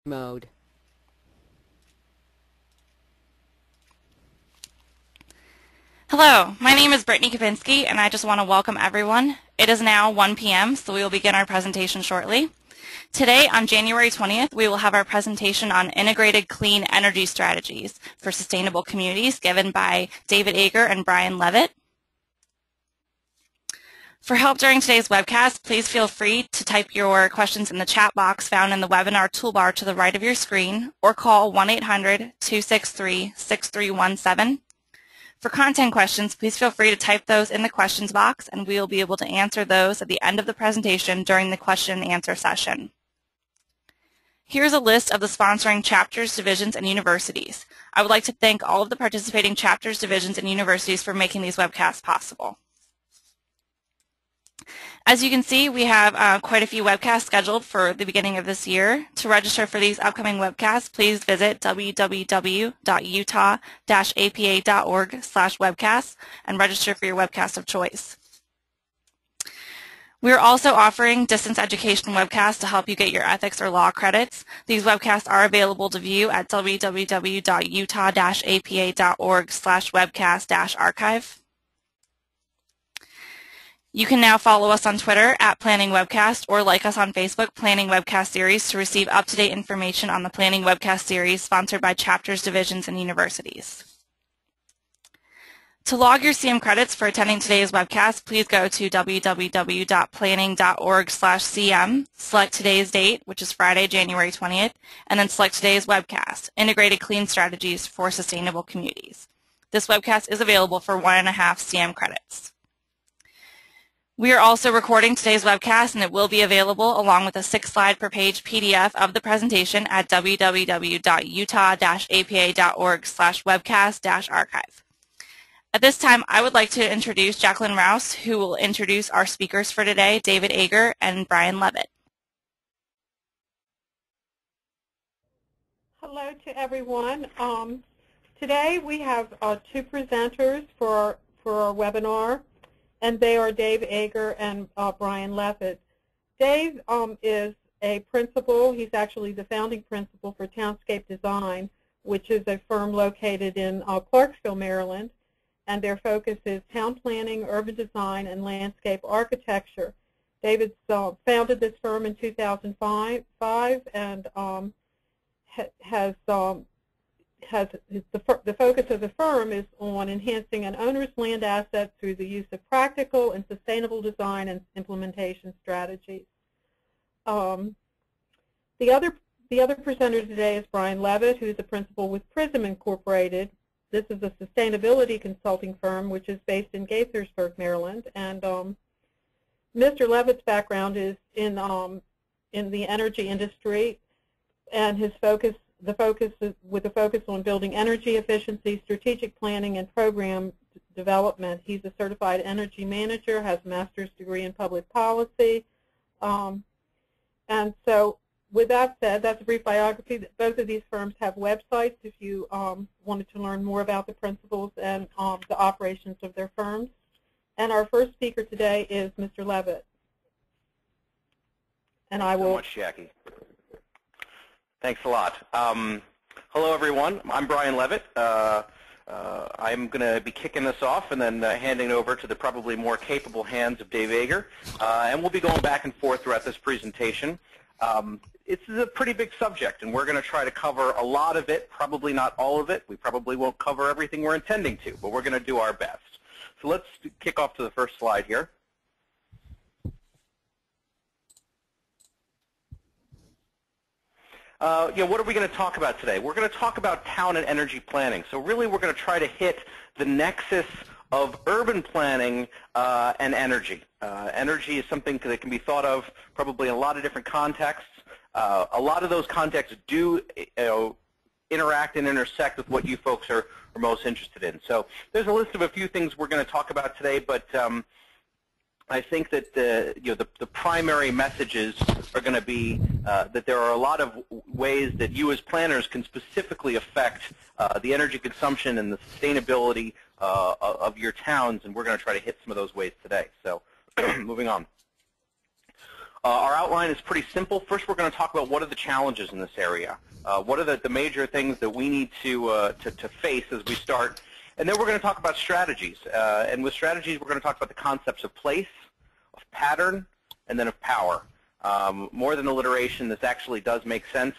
mode. Hello, my name is Brittany Kapinski, and I just want to welcome everyone. It is now 1 p.m., so we will begin our presentation shortly. Today, on January 20th, we will have our presentation on integrated clean energy strategies for sustainable communities given by David Ager and Brian Levite. For help during today's webcast, please feel free to type your questions in the chat box found in the webinar toolbar to the right of your screen, or call 1-800-263-6317. For content questions, please feel free to type those in the questions box, and we will be able to answer those at the end of the presentation during the question and answer session. Here's a list of the sponsoring chapters, divisions, and universities. I would like to thank all of the participating chapters, divisions, and universities for making these webcasts possible. As you can see, we have quite a few webcasts scheduled for the beginning of this year. To register for these upcoming webcasts, please visit www.utah-apa.org/webcasts and register for your webcast of choice. We are also offering distance education webcasts to help you get your ethics or law credits. These webcasts are available to view at www.utah-apa.org/webcast-archive. You can now follow us on Twitter at Planning Webcast or like us on Facebook, Planning Webcast Series, to receive up-to-date information on the Planning Webcast Series sponsored by chapters, divisions, and universities. To log your CM credits for attending today's webcast, please go to www.planning.org/CM, select today's date, which is Friday, January 20th, and then select today's webcast, Integrated Clean Strategies for Sustainable Communities. This webcast is available for 1.5 CM credits. We are also recording today's webcast, and it will be available along with a 6-slide per page PDF of the presentation at www.utah-apa.org/webcast-archive. At this time, I would like to introduce Jacqueline Rouse, who will introduce our speakers for today, David Ager and Brian Levite. Hello to everyone. Today we have two presenters for our webinar, and they are Dave Ager and Brian Levite. Dave is a principal. He's actually the founding principal for Townscape Design, which is a firm located in Clarksville, Maryland, and their focus is town planning, urban design, and landscape architecture. David founded this firm in 2005 and the focus of the firm is on enhancing an owner's land asset through the use of practical and sustainable design and implementation strategies. The other presenter today is Brian Levite, who is a principal with Prism Incorporated. This is a sustainability consulting firm which is based in Gaithersburg, Maryland. And Mr. Levitte's background is in the energy industry, and his focus with a focus on building energy efficiency, strategic planning, and program development. He's a certified energy manager, has a master's degree in public policy. And so with that said, that's a brief biography. Both of these firms have websites if you wanted to learn more about the principles and the operations of their firms. And our first speaker today is Mr. Levite. And I will... Thanks so much, Jackie. Thanks a lot. Hello, everyone. I'm Brian Levite. I'm going to be kicking this off and then handing it over to the probably more capable hands of Dave Ager. And we'll be going back and forth throughout this presentation. It's a pretty big subject, and we're going to try to cover a lot of it, probably not all of it. We probably won't cover everything we're intending to, but we're going to do our best. So let's kick off to the first slide here. What are we going to talk about today? We're going to talk about town and energy planning. So really we're going to try to hit the nexus of urban planning and energy. Energy is something that can be thought of probably in a lot of different contexts. A lot of those contexts do interact and intersect with what you folks are most interested in. So there's a list of a few things we're going to talk about today, but I think that the primary messages are going to be that there are a lot of ways that you as planners can specifically affect the energy consumption and the sustainability of your towns, and we're going to try to hit some of those ways today. So moving on. Our outline is pretty simple. First, we're going to talk about what are the challenges in this area. What are the major things that we need to face as we start. And then we're going to talk about strategies. And with strategies, we're going to talk about the concepts of place, of pattern, and then of power. More than alliteration, this actually does make sense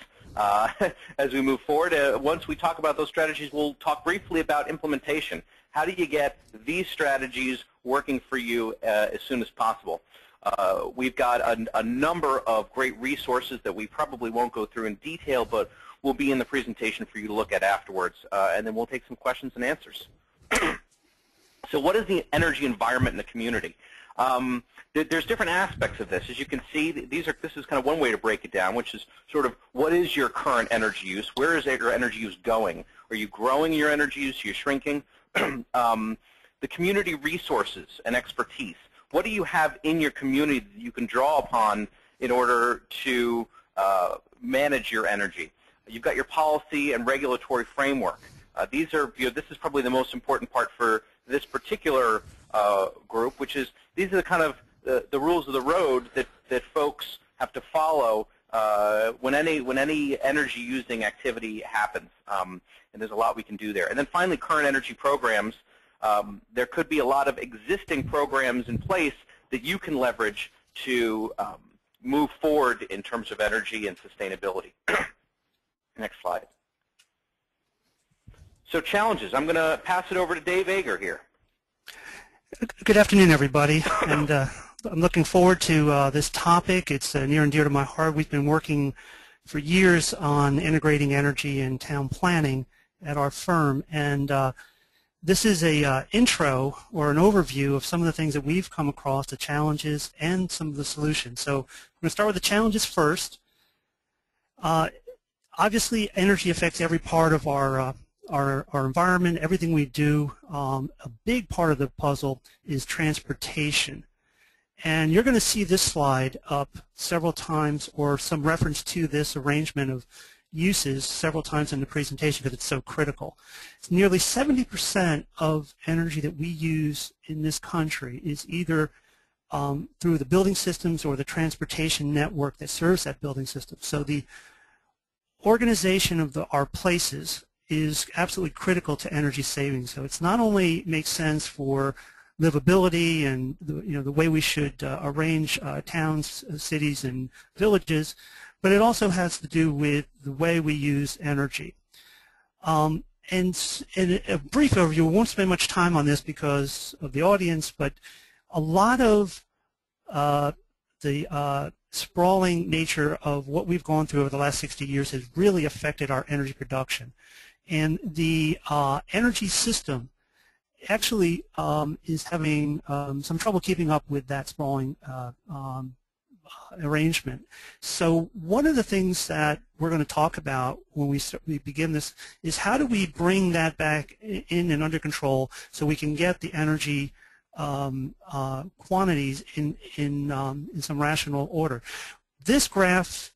as we move forward. Once we talk about those strategies, we'll talk briefly about implementation. How do you get these strategies working for you as soon as possible? We've got a number of great resources that we probably won't go through in detail, but will be in the presentation for you to look at afterwards, and then we'll take some questions and answers. So what is the energy environment in the community? There's different aspects of this. As you can see, this is kind of one way to break it down, which is sort of what is your current energy use? Where is your energy use going? Are you growing your energy use? Are you shrinking? The community resources and expertise. What do you have in your community that you can draw upon in order to manage your energy? You've got your policy and regulatory framework. This is probably the most important part for this particular group, which is these are the kind of the rules of the road that folks have to follow when any energy using activity happens. And there's a lot we can do there. And then finally, current energy programs. There could be a lot of existing programs in place that you can leverage to move forward in terms of energy and sustainability. Next slide. So challenges. I'm going to pass it over to Dave Ager here. Good afternoon, everybody. And I'm looking forward to this topic. It's near and dear to my heart. We've been working for years on integrating energy and town planning at our firm. And this is a intro or an overview of some of the things that we've come across, the challenges and some of the solutions. So I'm going to start with the challenges first. Obviously, energy affects every part of our environment, everything we do. A big part of the puzzle is transportation. And you're going to see this slide up several times, or some reference to this arrangement of uses several times in the presentation because it's so critical. It's nearly 70% of energy that we use in this country is either through the building systems or the transportation network that serves that building system. So the organization of our places is absolutely critical to energy savings. So it's not only makes sense for livability and the way we should arrange towns, cities, and villages, but it also has to do with the way we use energy. And in a brief overview, we won't spend much time on this because of the audience, but a lot of the sprawling nature of what we've gone through over the last 60 years has really affected our energy production. And the energy system actually is having some trouble keeping up with that sprawling arrangement. So one of the things that we're going to talk about when we begin this is how do we bring that back in and under control so we can get the energy quantities in some rational order. This graph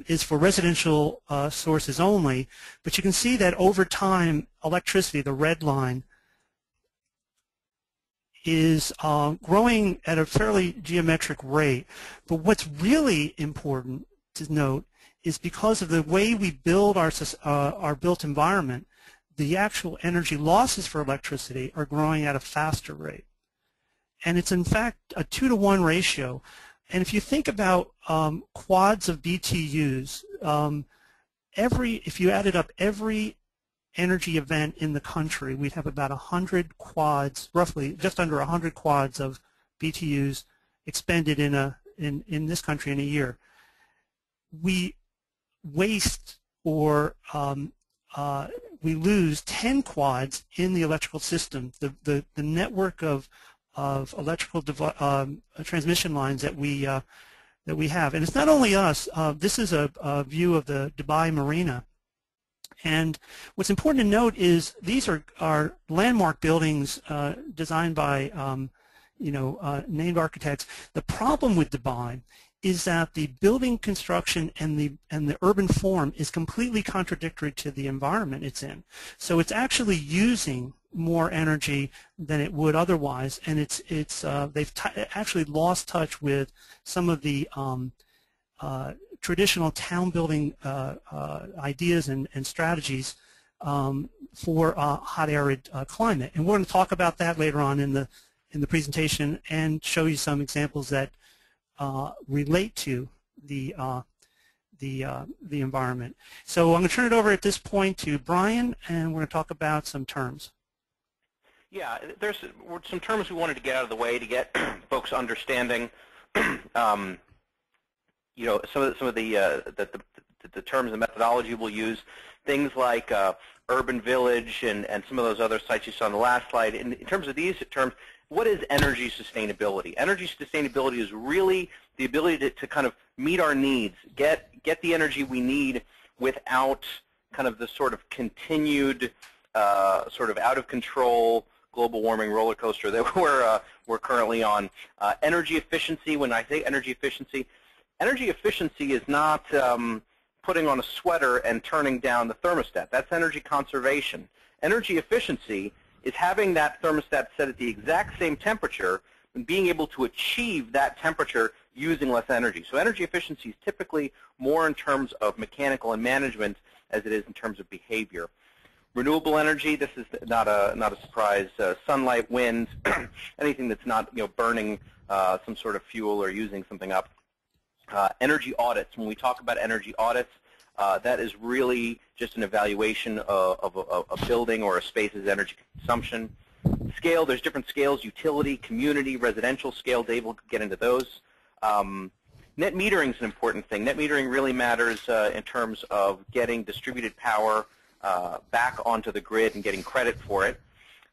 is for residential sources only, but you can see that over time electricity, the red line, is growing at a fairly geometric rate. But what's really important to note is because of the way we build our built environment, the actual energy losses for electricity are growing at a faster rate. And it's in fact a 2-to-1 ratio. And if you think about quads of BTUs, if you added up every energy event in the country, we'd have about 100 quads, roughly just under 100 quads of BTUs expended in this country in a year. We waste or we lose 10 quads in the electrical system. The network of electrical transmission lines that we have, and it's not only us. This is a view of the Dubai Marina. And what's important to note is these are landmark buildings designed by named architects. The problem with Dubai is that the building construction and the urban form is completely contradictory to the environment it's in. So it's actually using more energy than it would otherwise, and they've actually lost touch with some of the traditional town building ideas and strategies for a hot arid climate. And we're going to talk about that later on in the presentation and show you some examples that relate to the environment. So I'm going to turn it over at this point to Brian, and we're going to talk about some terms. Yeah, there's some terms we wanted to get out of the way to get folks understanding. You know, some of the terms and methodology we'll use, things like urban village and some of those other sites you saw on the last slide. In terms of these terms, what is energy sustainability? Energy sustainability is really the ability to kind of meet our needs, get the energy we need without kind of the sort of continued sort of out of control global warming roller coaster that we're currently on. Energy efficiency. When I say energy efficiency is not putting on a sweater and turning down the thermostat. That's energy conservation. Energy efficiency is having that thermostat set at the exact same temperature and being able to achieve that temperature using less energy. So energy efficiency is typically more in terms of mechanical and management as it is in terms of behavior. Renewable energy, this is not a surprise. Sunlight, wind, anything that's not burning some sort of fuel or using something up. Energy audits. When we talk about energy audits, that is really just an evaluation of a building or a space's energy consumption. Scale, there's different scales: utility, community, residential scale. Dave will get into those. Net metering is an important thing. Net metering really matters in terms of getting distributed power back onto the grid and getting credit for it.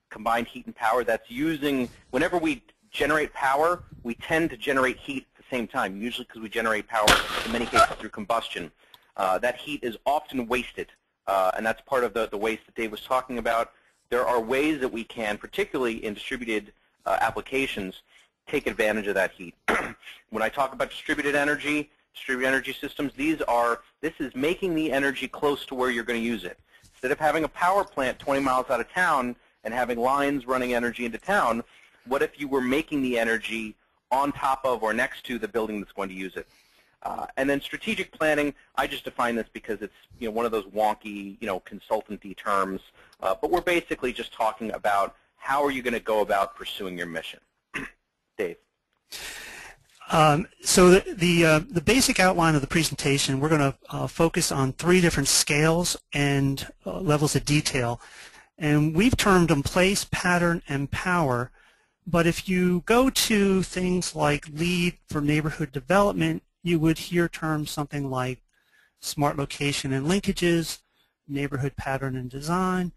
Combined heat and power, that's using, whenever we generate power, we tend to generate heat at the same time, usually because we generate power in many cases through combustion. That heat is often wasted, and that's part of the waste that Dave was talking about. There are ways that we can, particularly in distributed applications, take advantage of that heat. When I talk about distributed energy systems, this is making the energy close to where you're going to use it. Instead of having a power plant 20 miles out of town and having lines running energy into town, what if you were making the energy on top of or next to the building that's going to use it? And then strategic planning, I just define this because it's one of those wonky consultancy terms, but we're basically just talking about how are you going to go about pursuing your mission. Dave. So the basic outline of the presentation, we're going to focus on 3 different scales and levels of detail. And we've termed them place, pattern, and power. But if you go to things like LEED for neighborhood development, you would hear terms something like smart location and linkages, neighborhood pattern and design,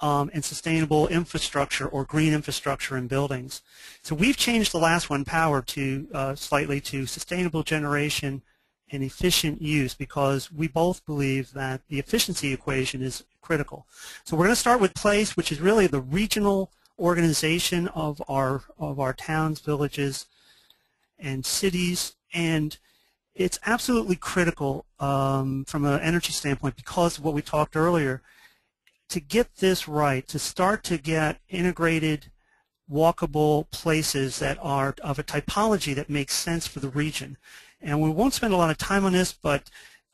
and sustainable infrastructure or green infrastructure in buildings. So we've changed the last one, power, to slightly to sustainable generation and efficient use, because we both believe that the efficiency equation is critical. So we're going to start with place, which is really the regional organization of our towns, villages, and cities, and it's absolutely critical from an energy standpoint because of what we talked earlier. To get this right, to start to get integrated, walkable places that are of a typology that makes sense for the region. And we won't spend a lot of time on this, but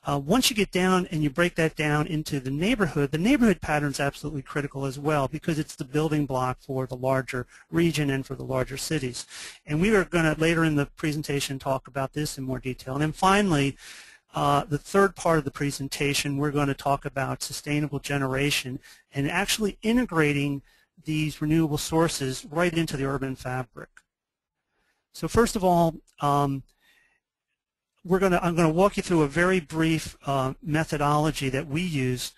once you get down and you break that down into the neighborhood pattern is absolutely critical as well because it's the building block for the larger region and for the larger cities. And we are going to later in the presentation talk about this in more detail. And then finally, the third part of the presentation, we're going to talk about sustainable generation and actually integrating these renewable sources right into the urban fabric. So first of all, I'm going to walk you through a very brief methodology that we use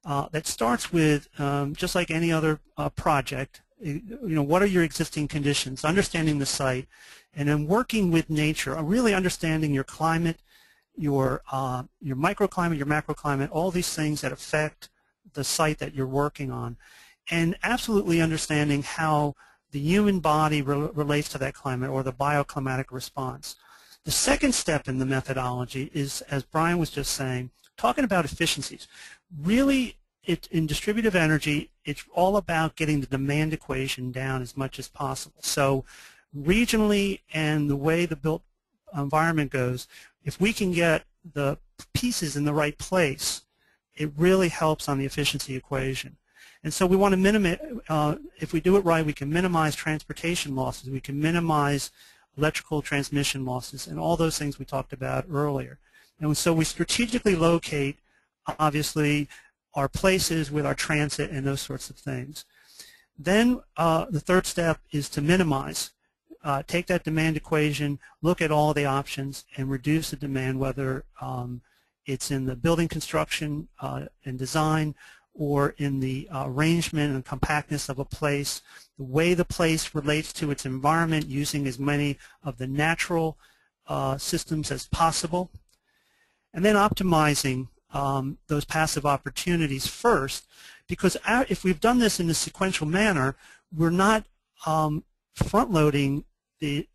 that starts with, just like any other project, what are your existing conditions, understanding the site, and then working with nature, really understanding your climate, your microclimate, your macroclimate, all these things that affect the site that you're working on, and absolutely understanding how the human body relates to that climate or the bioclimatic response. The second step in the methodology is, as Brian was just saying, talking about efficiencies. Really in distributive energy, it's all about getting the demand equation down as much as possible. So regionally and the way the built environment goes, if we can get the pieces in the right place, it really helps on the efficiency equation. And so we want to minimize, if we do it right, we can minimize transportation losses, we can minimize electrical transmission losses, and all those things we talked about earlier. And so we strategically locate, obviously, our places with our transit and those sorts of things. Then the third step is to minimize. Take that demand equation, look at all the options, and reduce the demand, whether it's in the building construction and design or in the arrangement and compactness of a place, the way the place relates to its environment, using as many of the natural systems as possible, and then optimizing those passive opportunities first, because if we've done this in a sequential manner, we're not front-loading the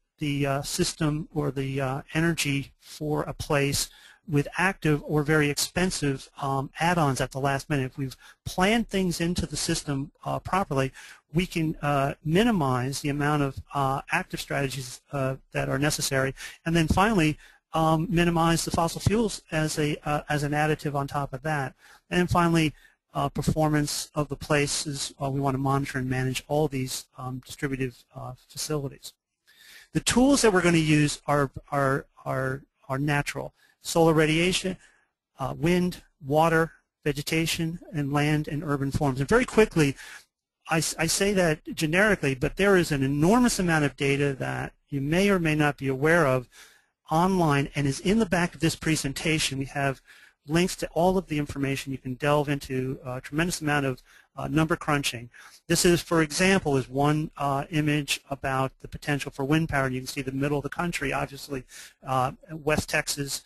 system or the energy for a place with active or very expensive add-ons at the last minute. If we've planned things into the system properly, we can minimize the amount of active strategies that are necessary, and then finally minimize the fossil fuels as an additive on top of that. And then finally, performance of the places. We want to monitor and manage all these distributive facilities. The tools that we're going to use are natural. Solar radiation, wind, water, vegetation, and land and urban forms. And very quickly, I say that generically, but there is an enormous amount of data that you may or may not be aware of online and is in the back of this presentation. We have links to all of the information. You can delve into a tremendous amount of number crunching. This is, for example, is one image about the potential for wind power. You can see the middle of the country, obviously, West Texas,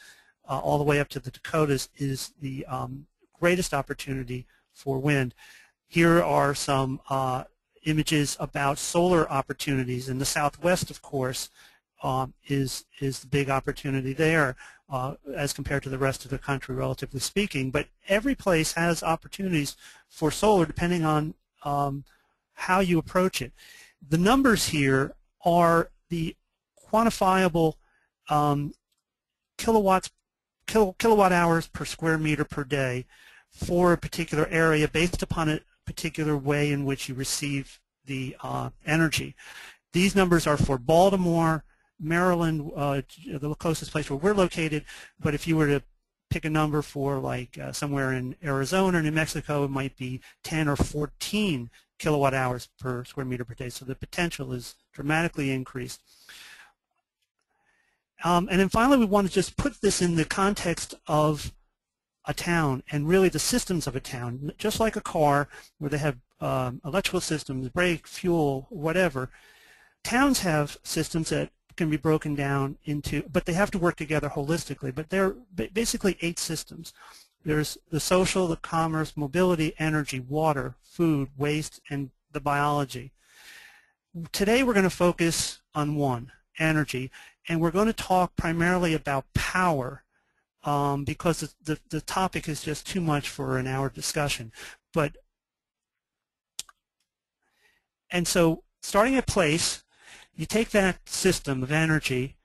all the way up to the Dakotas is the greatest opportunity for wind. Here are some images about solar opportunities. In the Southwest, of course, is the big opportunity there as compared to the rest of the country, relatively speaking. But every place has opportunities for solar depending on how you approach it. The numbers here are the quantifiable kilowatt hours per square meter per day for a particular area based upon a particular way in which you receive the energy. These numbers are for Baltimore, Maryland, the closest place where we're located, but if you were to pick a number for like somewhere in Arizona or New Mexico, it might be 10 or 14 kilowatt hours per square meter per day, so the potential is dramatically increased. And then finally, we want to just put this in the context of a town and really the systems of a town. Just like a car where they have electrical systems, brake, fuel, whatever, towns have systems that can be broken down into, but they have to work together holistically. But they're basically 8 systems. There's the social, the commerce, mobility, energy, water, food, waste, and the biology. Today we're going to focus on one, energy, and we're going to talk primarily about power because the topic is just too much for an hour discussion. And so starting at place, you take that system of energy,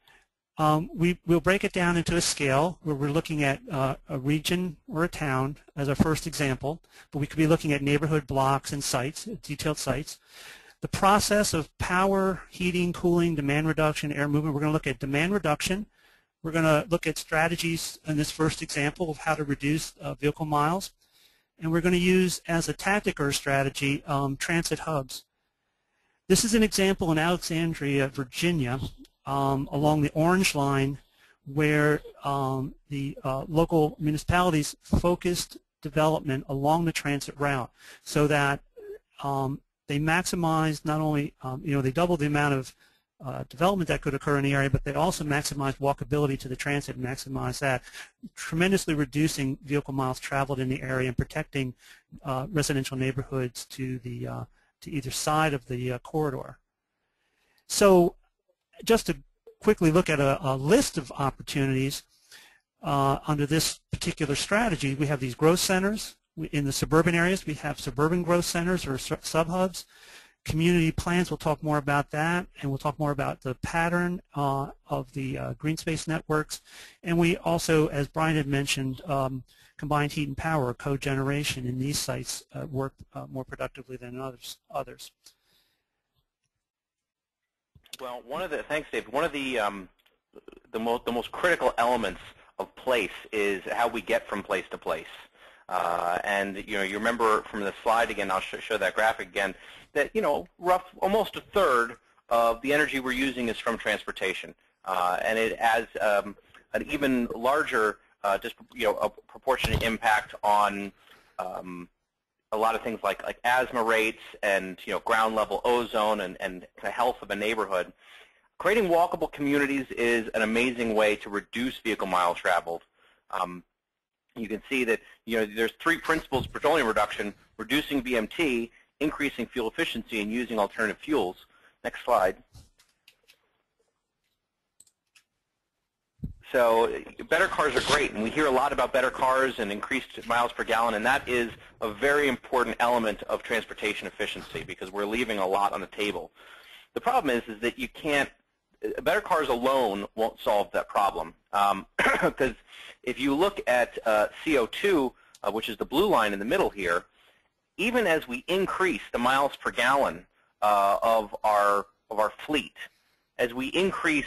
we'll break it down into a scale where we're looking at a region or a town as our first example, but we could be looking at neighborhood blocks and sites, detailed sites. The process of power, heating, cooling, demand reduction, air movement, we're going to look at demand reduction. We're going to look at strategies in this first example of how to reduce vehicle miles. And we're going to use as a tactic or strategy transit hubs. This is an example in Alexandria, Virginia, along the Orange Line, where the local municipalities focused development along the transit route so that they maximized not only, they doubled the amount of development that could occur in the area, but they also maximized walkability to the transit and maximized that, tremendously reducing vehicle miles traveled in the area and protecting residential neighborhoods to the to either side of the corridor. So just to quickly look at a list of opportunities under this particular strategy, we have these growth centers, in the suburban areas, we have suburban growth centers or sub-hubs. Community plans, we'll talk more about that, and we'll talk more about the pattern of the green space networks. And we also, as Brian had mentioned, combined heat and power, cogeneration in these sites work more productively than others. Well, thanks, Dave. One of the most critical elements of place is how we get from place to place. And you remember from the slide again, I'll show that graphic again, that almost a third of the energy we're using is from transportation, and it has an even larger, a proportionate impact on a lot of things like asthma rates and ground level ozone and the health of a neighborhood. Creating walkable communities is an amazing way to reduce vehicle miles traveled. You can see that there's 3 principles of petroleum reduction: reducing VMT, increasing fuel efficiency, and using alternative fuels. Next slide. So better cars are great, and we hear a lot about better cars and increased miles per gallon, and that is a very important element of transportation efficiency because we're leaving a lot on the table. The problem is that you can't, better cars alone won't solve that problem, because if you look at CO2, which is the blue line in the middle here, even as we increase the miles per gallon of our fleet, as we increase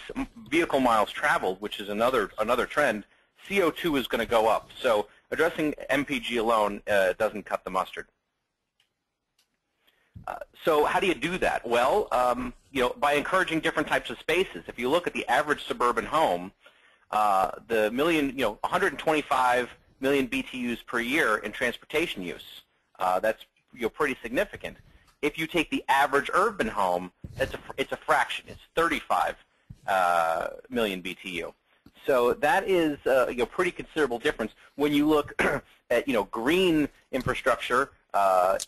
vehicle miles traveled, which is another trend, CO2 is going to go up. So addressing MPG alone doesn't cut the mustard. So how do you do that? Well, by encouraging different types of spaces. If you look at the average suburban home, the 125 million BTUs per year in transportation use. That's pretty significant. If you take the average urban home, it's a fraction. It's 35 million BTU. So that is a pretty considerable difference. When you look at green infrastructure,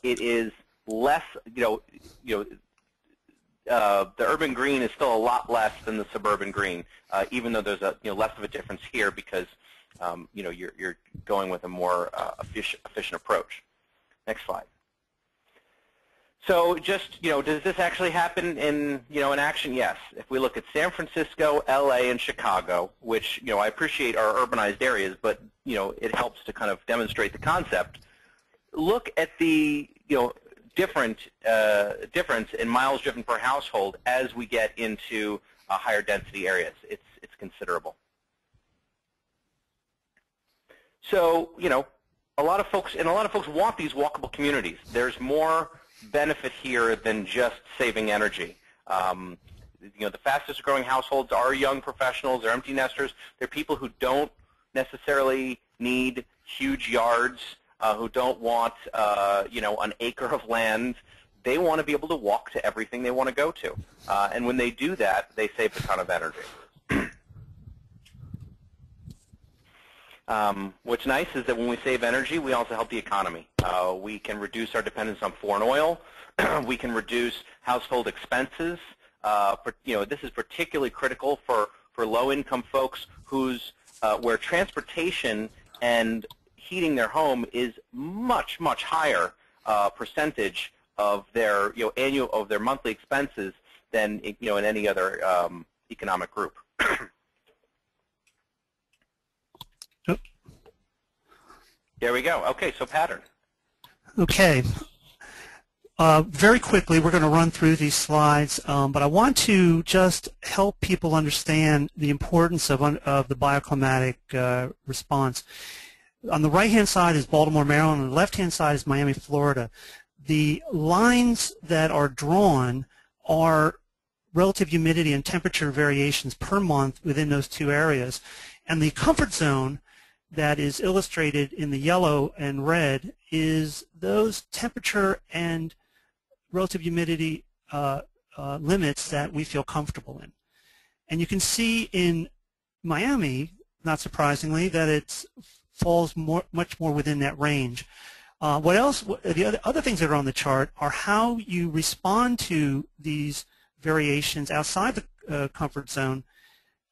it is less. The urban green is still a lot less than the suburban green, even though there's a less of a difference here because you're going with a more efficient approach. Next slide. So just, does this actually happen in action? Yes. If we look at San Francisco, LA, and Chicago, which, I appreciate are urbanized areas, but, it helps to kind of demonstrate the concept. Look at the, difference in miles driven per household as we get into higher density areas. It's considerable. So, a lot of folks want these walkable communities. There's more benefit here than just saving energy. The fastest growing households are young professionals, they're empty nesters, they're people who don't necessarily need huge yards, who don't want an acre of land. They want to be able to walk to everything they want to go to. And when they do that, they save a ton of energy. What's nice is that when we save energy, we also help the economy. We can reduce our dependence on foreign oil. We can reduce household expenses. This is particularly critical for low-income folks where transportation and heating their home is much, much higher percentage of their their monthly expenses than in any other economic group. There we go. Okay, so pattern. Okay. Very quickly, we're going to run through these slides, but I want to just help people understand the importance of the bioclimatic response. On the right-hand side is Baltimore, Maryland. On the left-hand side is Miami, Florida. The lines that are drawn are relative humidity and temperature variations per month within those two areas. And the comfort zone that is illustrated in the yellow and red is those temperature and relative humidity limits that we feel comfortable in. And you can see in Miami, not surprisingly, that it falls much more within that range. What else? The other things that are on the chart are how you respond to these variations outside the comfort zone.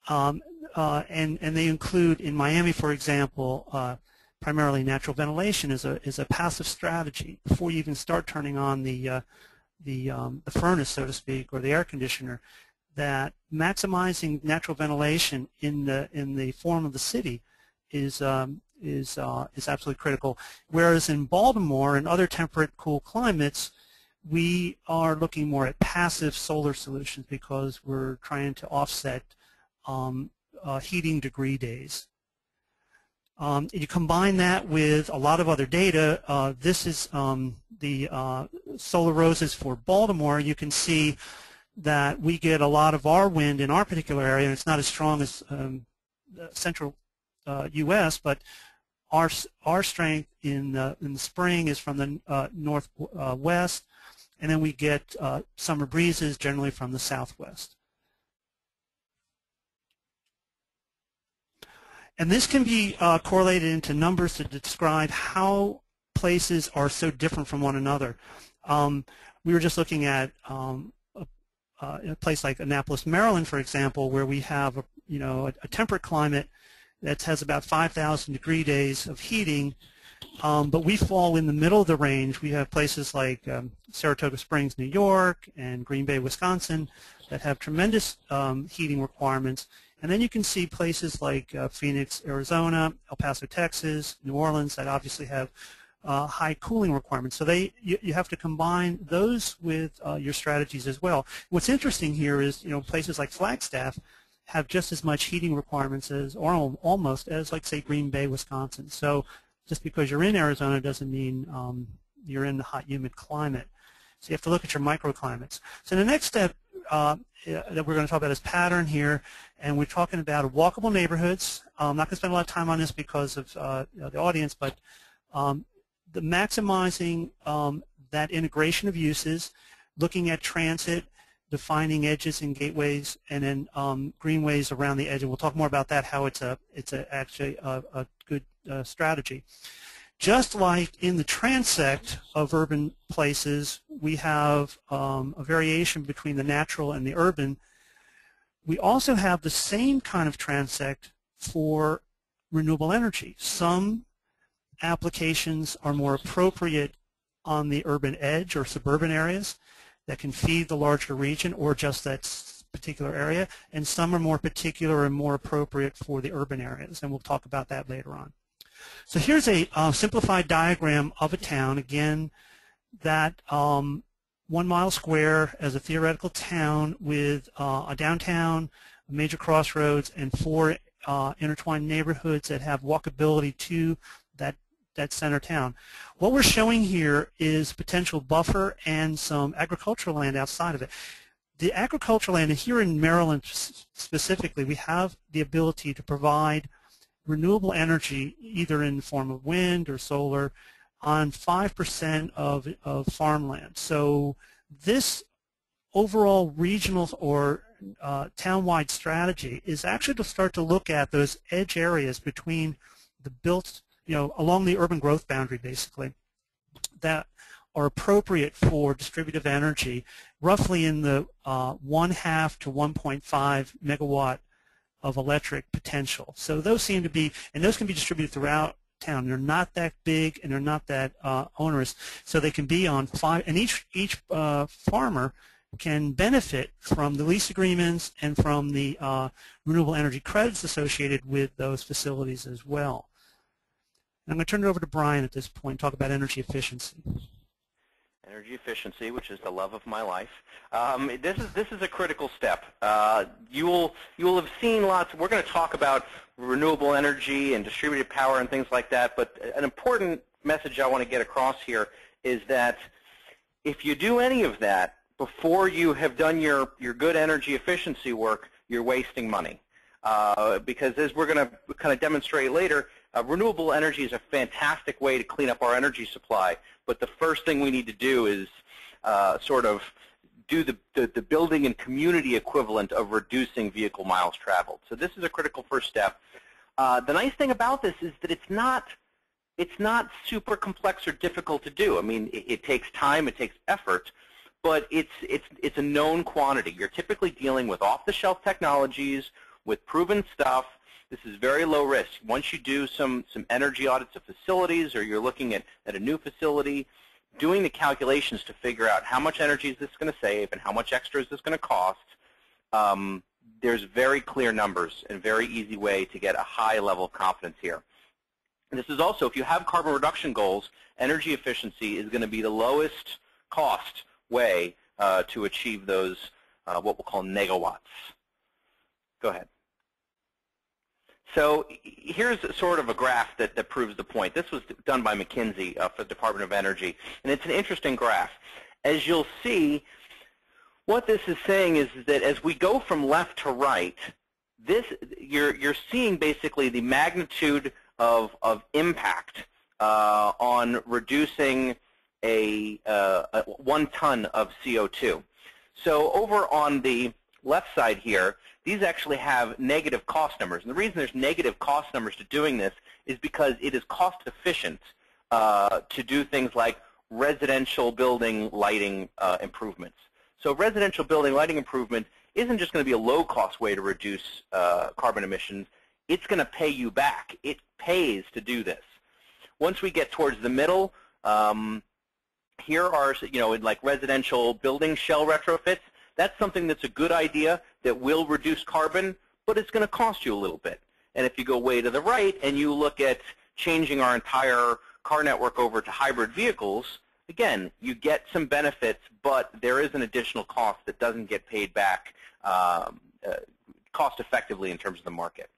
And they include, in Miami, for example, primarily natural ventilation is a passive strategy before you even start turning on the furnace, so to speak, or the air conditioner. That maximizing natural ventilation in the form of the city is absolutely critical. Whereas in Baltimore and other temperate, cool climates, we are looking more at passive solar solutions because we're trying to offset heating degree days. You combine that with a lot of other data. This is the solar roses for Baltimore. You can see that we get a lot of our wind in our particular area, and it's not as strong as central U.S., but our strength in the spring is from the northwest, and then we get summer breezes generally from the southwest. And this can be correlated into numbers to describe how places are so different from one another. We were just looking at a place like Annapolis, Maryland, for example, where we have a temperate climate that has about 5,000 degree days of heating, but we fall in the middle of the range. We have places like Saratoga Springs, New York, and Green Bay, Wisconsin, that have tremendous heating requirements. And then you can see places like Phoenix, Arizona, El Paso, Texas, New Orleans that obviously have high cooling requirements. So you have to combine those with your strategies as well. What's interesting here is places like Flagstaff have just as much heating requirements as, or almost as, like say Green Bay, Wisconsin. So just because you're in Arizona doesn't mean you're in the hot, humid climate. So you have to look at your microclimates. So the next step that we're going to talk about is pattern here, and we're talking about walkable neighborhoods. I'm not going to spend a lot of time on this because of the audience, but the maximizing that integration of uses, looking at transit, defining edges and gateways, and then greenways around the edge. And we'll talk more about that, how it's actually a good strategy. Just like in the transect of urban places, we have a variation between the natural and the urban. We also have the same kind of transect for renewable energy. Some applications are more appropriate on the urban edge or suburban areas that can feed the larger region or just that particular area, and some are more particular and more appropriate for the urban areas, and we'll talk about that later on. So here's a simplified diagram of a town, again, that 1 mile square as a theoretical town with a downtown, a major crossroads, and 4 intertwined neighborhoods that have walkability to that center town. What we're showing here is potential buffer and some agricultural land outside of it. The agricultural land, and here in Maryland specifically, we have the ability to provide renewable energy either in the form of wind or solar on 5% of farmland. So this overall regional or town-wide strategy is actually to start to look at those edge areas between the built, along the urban growth boundary basically, that are appropriate for distributive energy, roughly in the 1/2 to 1.5 megawatt of electric potential. So those seem to be, and those can be distributed throughout town. They're not that big and they're not that onerous, so they can be on 5, and each farmer can benefit from the lease agreements and from the renewable energy credits associated with those facilities as well. I'm going to turn it over to Brian at this point and talk about energy efficiency. Energy efficiency, which is the love of my life. This is a critical step. You will have seen lots. We're going to talk about renewable energy and distributed power and things like that. But an important message I want to get across here is that if you do any of that before you have done your good energy efficiency work, you're wasting money. Because as we're going to kind of demonstrate later, renewable energy is a fantastic way to clean up our energy supply, but the first thing we need to do is sort of do the building and community equivalent of reducing vehicle miles traveled. So this is a critical first step. The nice thing about this is that it's not super complex or difficult to do. I mean, it takes time, it takes effort, but it's a known quantity. You're typically dealing with off-the-shelf technologies, with proven stuff. This is very low risk. Once you do some energy audits of facilities, or you're looking at a new facility, doing the calculations to figure out how much energy is this going to save and how much extra is this going to cost, there's very clear numbers and very easy way to get a high level of confidence here. And this is also, if you have carbon reduction goals, energy efficiency is going to be the lowest cost way to achieve those, what we'll call negawatts. Go ahead. So here's sort of a graph that proves the point. This was done by McKinsey for the Department of Energy, and it's an interesting graph. As you'll see, what this is saying is that as we go from left to right, you're seeing basically the magnitude of impact on reducing a 1 ton of CO2. So over on the left side here, these actually have negative cost numbers. And the reason there's negative cost numbers to doing this is because it is cost efficient to do things like residential building lighting improvements. So residential building lighting improvement isn't just going to be a low-cost way to reduce carbon emissions. It's going to pay you back. It pays to do this. Once we get towards the middle, here are, in like residential building shell retrofits. That's something that's a good idea that will reduce carbon, but it's going to cost you a little bit. And if you go way to the right and you look at changing our entire car network over to hybrid vehicles, again, you get some benefits, but there is an additional cost that doesn't get paid back cost effectively in terms of the market.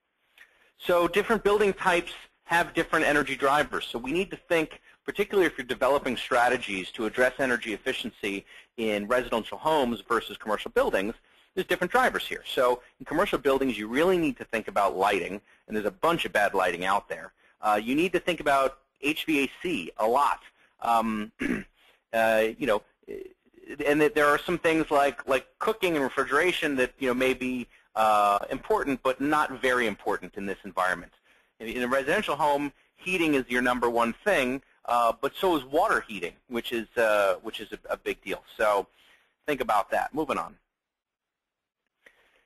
So different building types have different energy drivers. So we need to think, particularly if you're developing strategies to address energy efficiency in residential homes versus commercial buildings, there's different drivers here. So in commercial buildings, you really need to think about lighting, and there's a bunch of bad lighting out there. You need to think about HVAC a lot. And that there are some things like cooking and refrigeration that may be important, but not very important in this environment. In a residential home, heating is your #1 thing, but so is water heating, which is a big deal. So think about that. Moving on.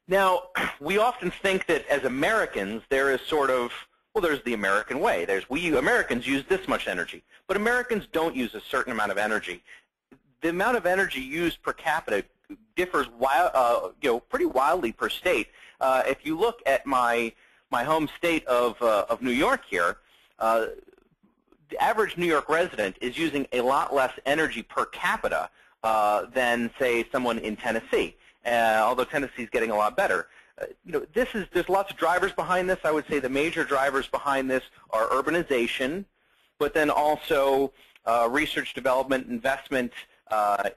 Now, we often think that as Americans, there is sort of, well, there's the American way. We Americans use this much energy, but Americans don't use a certain amount of energy. The amount of energy used per capita differs pretty wildly per state. If you look at my home state of New York here, the average New York resident is using a lot less energy per capita than, say, someone in Tennessee, although Tennessee is getting a lot better. There's lots of drivers behind this. I would say the major drivers behind this are urbanization, but then also research, development, investment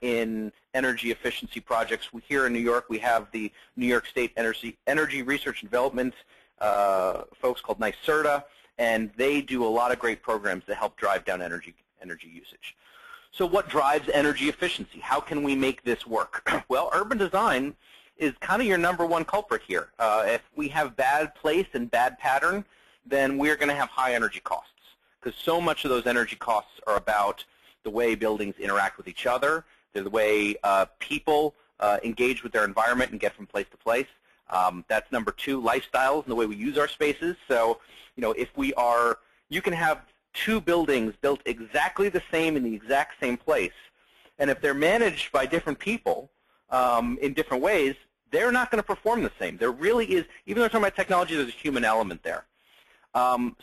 in energy efficiency projects. Here in New York, we have the New York State Energy Research and Development folks called NYSERDA, and they do a lot of great programs that help drive down energy usage. So what drives energy efficiency? How can we make this work? Well, urban design is kind of your #1 culprit here. If we have bad place and bad pattern, then we're going to have high energy costs, because so much of those energy costs are about the way buildings interact with each other, the way people engage with their environment and get from place to place. That's #2, lifestyles and the way we use our spaces. So, if you can have 2 buildings built exactly the same in the exact same place, and if they're managed by different people in different ways, they're not going to perform the same. There really is, even though we're talking about technology, there's a human element there.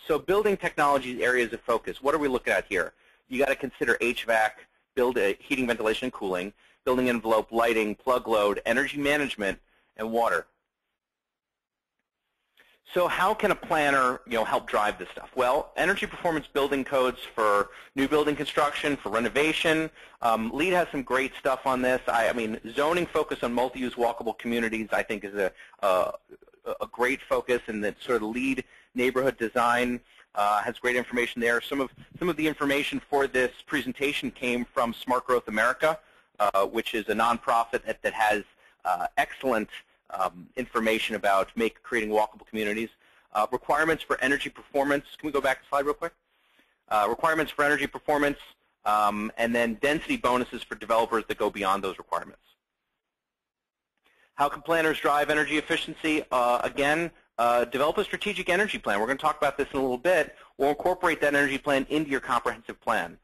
So building technology areas of focus, what are we looking at here? You got to consider HVAC, heating, ventilation, and cooling, building envelope, lighting, plug load, energy management, and water. So how can a planner, help drive this stuff? Well, energy performance building codes for new building construction, for renovation. LEED has some great stuff on this. I mean, zoning focus on multi-use walkable communities, I think, is a great focus, and that sort of LEED neighborhood design has great information there. Some of the information for this presentation came from Smart Growth America, which is a nonprofit that has excellent information about creating walkable communities. Requirements for energy performance. Can we go back a slide real quick? Requirements for energy performance, and then density bonuses for developers that go beyond those requirements. How can planners drive energy efficiency? Again, develop a strategic energy plan. We're going to talk about this in a little bit. We'll incorporate that energy plan into your comprehensive plan.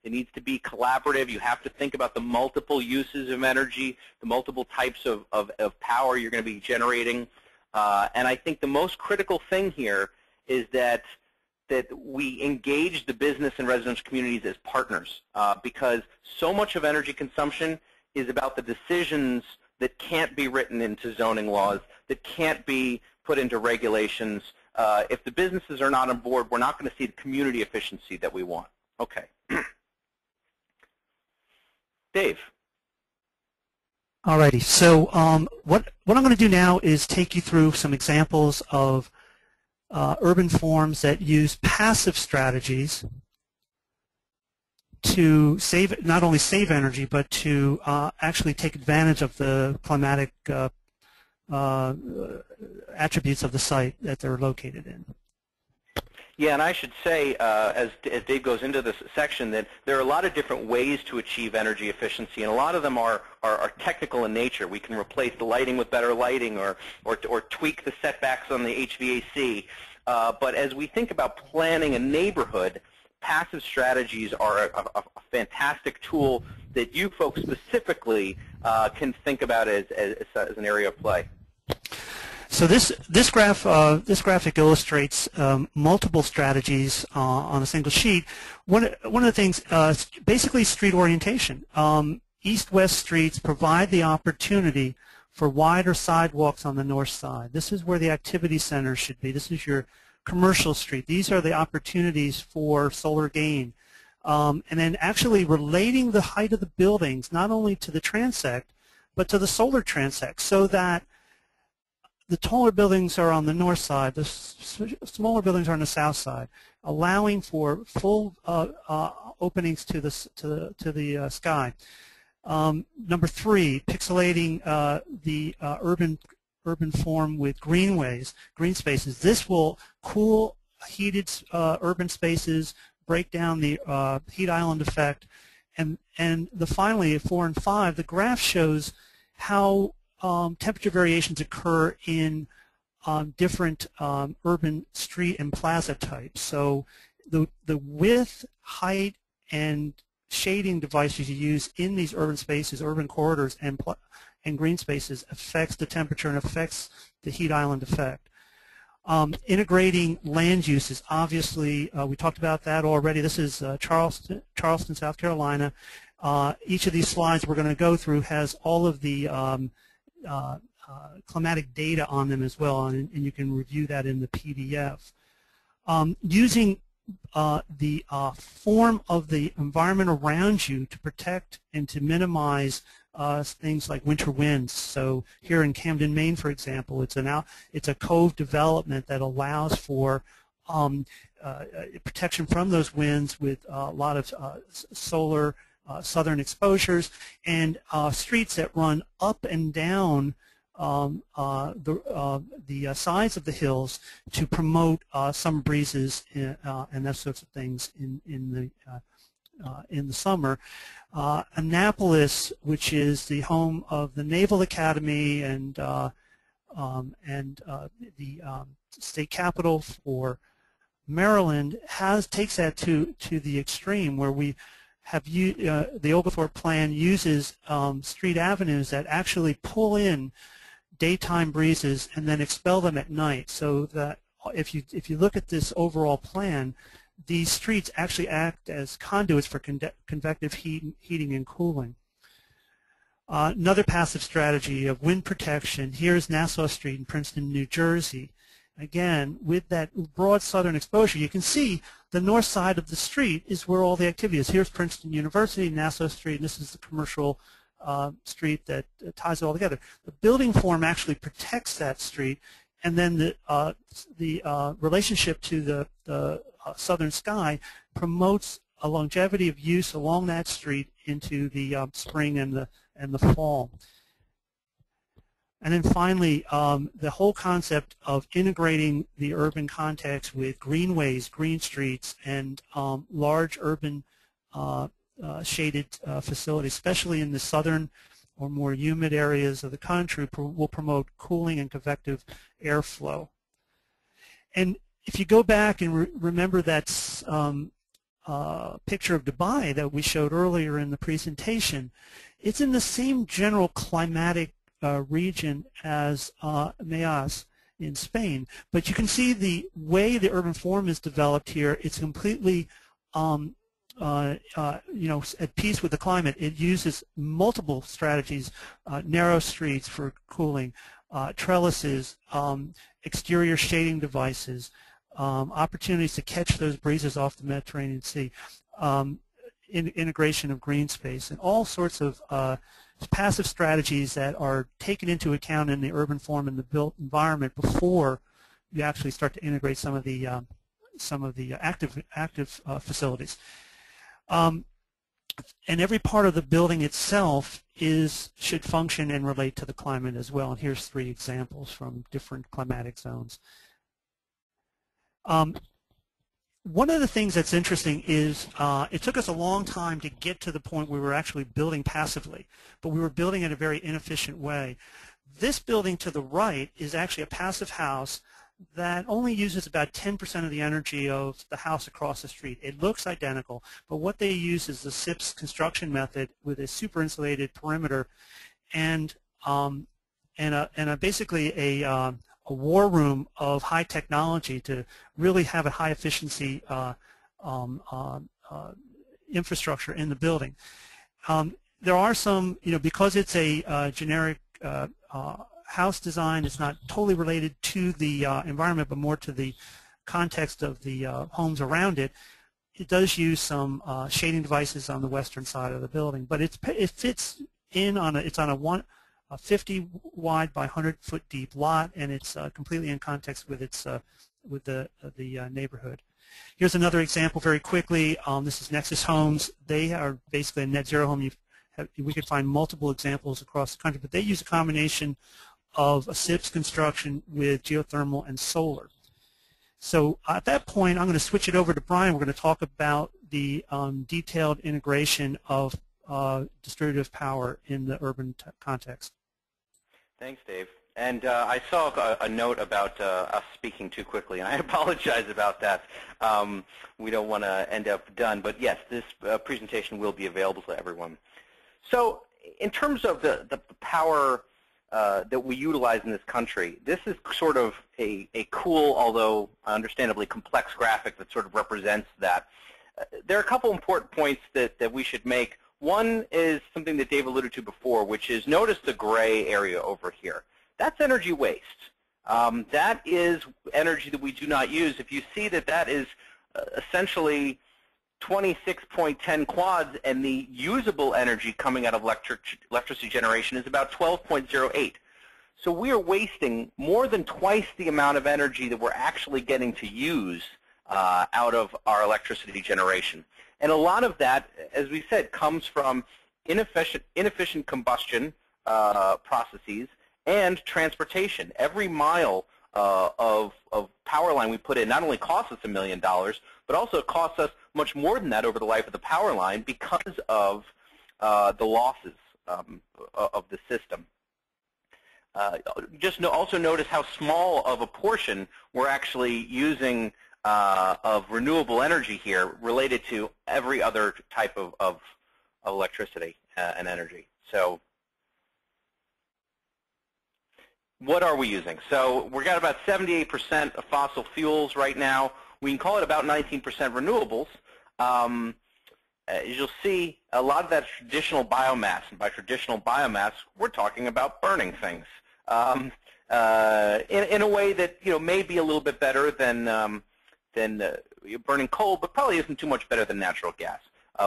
It needs to be collaborative. You have to think about the multiple uses of energy, the multiple types of power you're going to be generating. And I think the most critical thing here is that we engage the business and residential communities as partners, because so much of energy consumption is about the decisions that can't be written into zoning laws, that can't be put into regulations. If the businesses are not on board, we're not going to see the community efficiency that we want. Okay. Dave. Alrighty, so what I'm going to do now is take you through some examples of urban forms that use passive strategies to save, not only save energy, but to actually take advantage of the climatic attributes of the site that they're located in. Yeah, and I should say, as Dave goes into this section, that there are a lot of different ways to achieve energy efficiency, and a lot of them are technical in nature. We can replace the lighting with better lighting, or tweak the setbacks on the HVAC. But as we think about planning a neighborhood, passive strategies are a fantastic tool that you folks specifically can think about as an area of play. So this graphic illustrates multiple strategies on a single sheet. One of the things, basically street orientation. East-west streets provide the opportunity for wider sidewalks on the north side. This is where the activity center should be. This is your commercial street. These are the opportunities for solar gain. And then actually relating the height of the buildings not only to the transect, but to the solar transect, so that the taller buildings are on the north side, the smaller buildings are on the south side, allowing for full openings to the sky. Number 3, pixelating the urban form with greenways, green spaces. This will cool heated urban spaces, break down the heat island effect, and finally, 4 and 5, the graph shows how temperature variations occur in different urban street and plaza types. So the width, height, and shading devices you use in these urban spaces, urban corridors, and green spaces affects the temperature and affects the heat island effect. Integrating land uses, obviously, we talked about that already. This is Charleston, South Carolina. Each of these slides we're going to go through has all of the climatic data on them as well, and you can review that in the PDF. Using the form of the environment around you to protect and to minimize things like winter winds. So here in Camden, Maine, for example, it's a cove development that allows for protection from those winds with a lot of solar southern exposures, and streets that run up and down the sides of the hills to promote summer breezes and those sorts of things in the summer. Annapolis, which is the home of the Naval Academy and the state capital for Maryland, takes that to the extreme, where we have the Oglethorpe plan uses street avenues that actually pull in daytime breezes and then expel them at night, so that if you look at this overall plan, these streets actually act as conduits for convective heating and cooling. Another passive strategy of wind protection. Here's Nassau Street in Princeton, New Jersey. Again, with that broad southern exposure, you can see the north side of the street is where all the activity is. Here's Princeton University, Nassau Street, and this is the commercial street that ties it all together. The building form actually protects that street, and then the relationship to the southern sky promotes a longevity of use along that street into the spring and the fall. And then finally, the whole concept of integrating the urban context with greenways, green streets, and large urban shaded facilities, especially in the southern or more humid areas of the country will promote cooling and convective airflow. And if you go back and remember that picture of Dubai that we showed earlier in the presentation, it's in the same general climatic region as Mayas in Spain. But you can see the way the urban form is developed here. It's completely at peace with the climate. It uses multiple strategies, narrow streets for cooling, trellises, exterior shading devices, opportunities to catch those breezes off the Mediterranean Sea, integration of green space, and all sorts of passive strategies that are taken into account in the urban form and the built environment before you actually start to integrate some of the active facilities. And every part of the building itself should function and relate to the climate as well. And here's 3 examples from different climatic zones. One of the things that's interesting is it took us a long time to get to the point where we were actually building passively, but we were building in a very inefficient way. This building to the right is actually a passive house that only uses about 10% of the energy of the house across the street. It looks identical, but what they use is the SIPS construction method with a super insulated perimeter and basically a war room of high technology to really have a high efficiency infrastructure in the building. There are some, because it's a generic house design, it's not totally related to the environment, but more to the context of the homes around it. It does use some shading devices on the western side of the building, but it fits in on it's on a 50 wide by 100 foot deep lot, and it's completely in context with its with the neighborhood. Here's another example very quickly. This is Nexus Homes. They are basically a net zero home. We could find multiple examples across the country, but they use a combination of a SIPS construction with geothermal and solar. So at that point, I'm going to switch it over to Brian. We're going to talk about the detailed integration of distributive power in the urban context. Thanks, Dave. And I saw a note about us speaking too quickly, and I apologize about that. We don't want to end up done, but yes, this presentation will be available to everyone. So in terms of the power that we utilize in this country, this is sort of a cool, although understandably complex graphic that sort of represents that. There are a couple important points that we should make. One is something that Dave alluded to before, which is notice the gray area over here. That's energy waste. That is energy that we do not use. If you see that is essentially 26.10 quads, and the usable energy coming out of electricity generation is about 12.08. So we are wasting more than twice the amount of energy that we're actually getting to use out of our electricity generation. And a lot of that, as we said, comes from inefficient combustion processes and transportation. Every mile of power line we put in not only costs us $1 million, but also costs us much more than that over the life of the power line because of the losses of the system. Also notice how small of a portion we're actually using of renewable energy here related to every other type of electricity and energy. So what are we using? So we've got about 78% of fossil fuels right now. We can call it about 19% renewables. As you'll see, a lot of that traditional biomass, and by traditional biomass, we're talking about burning things in a way that may be a little bit better than burning coal, but probably isn't too much better than natural gas.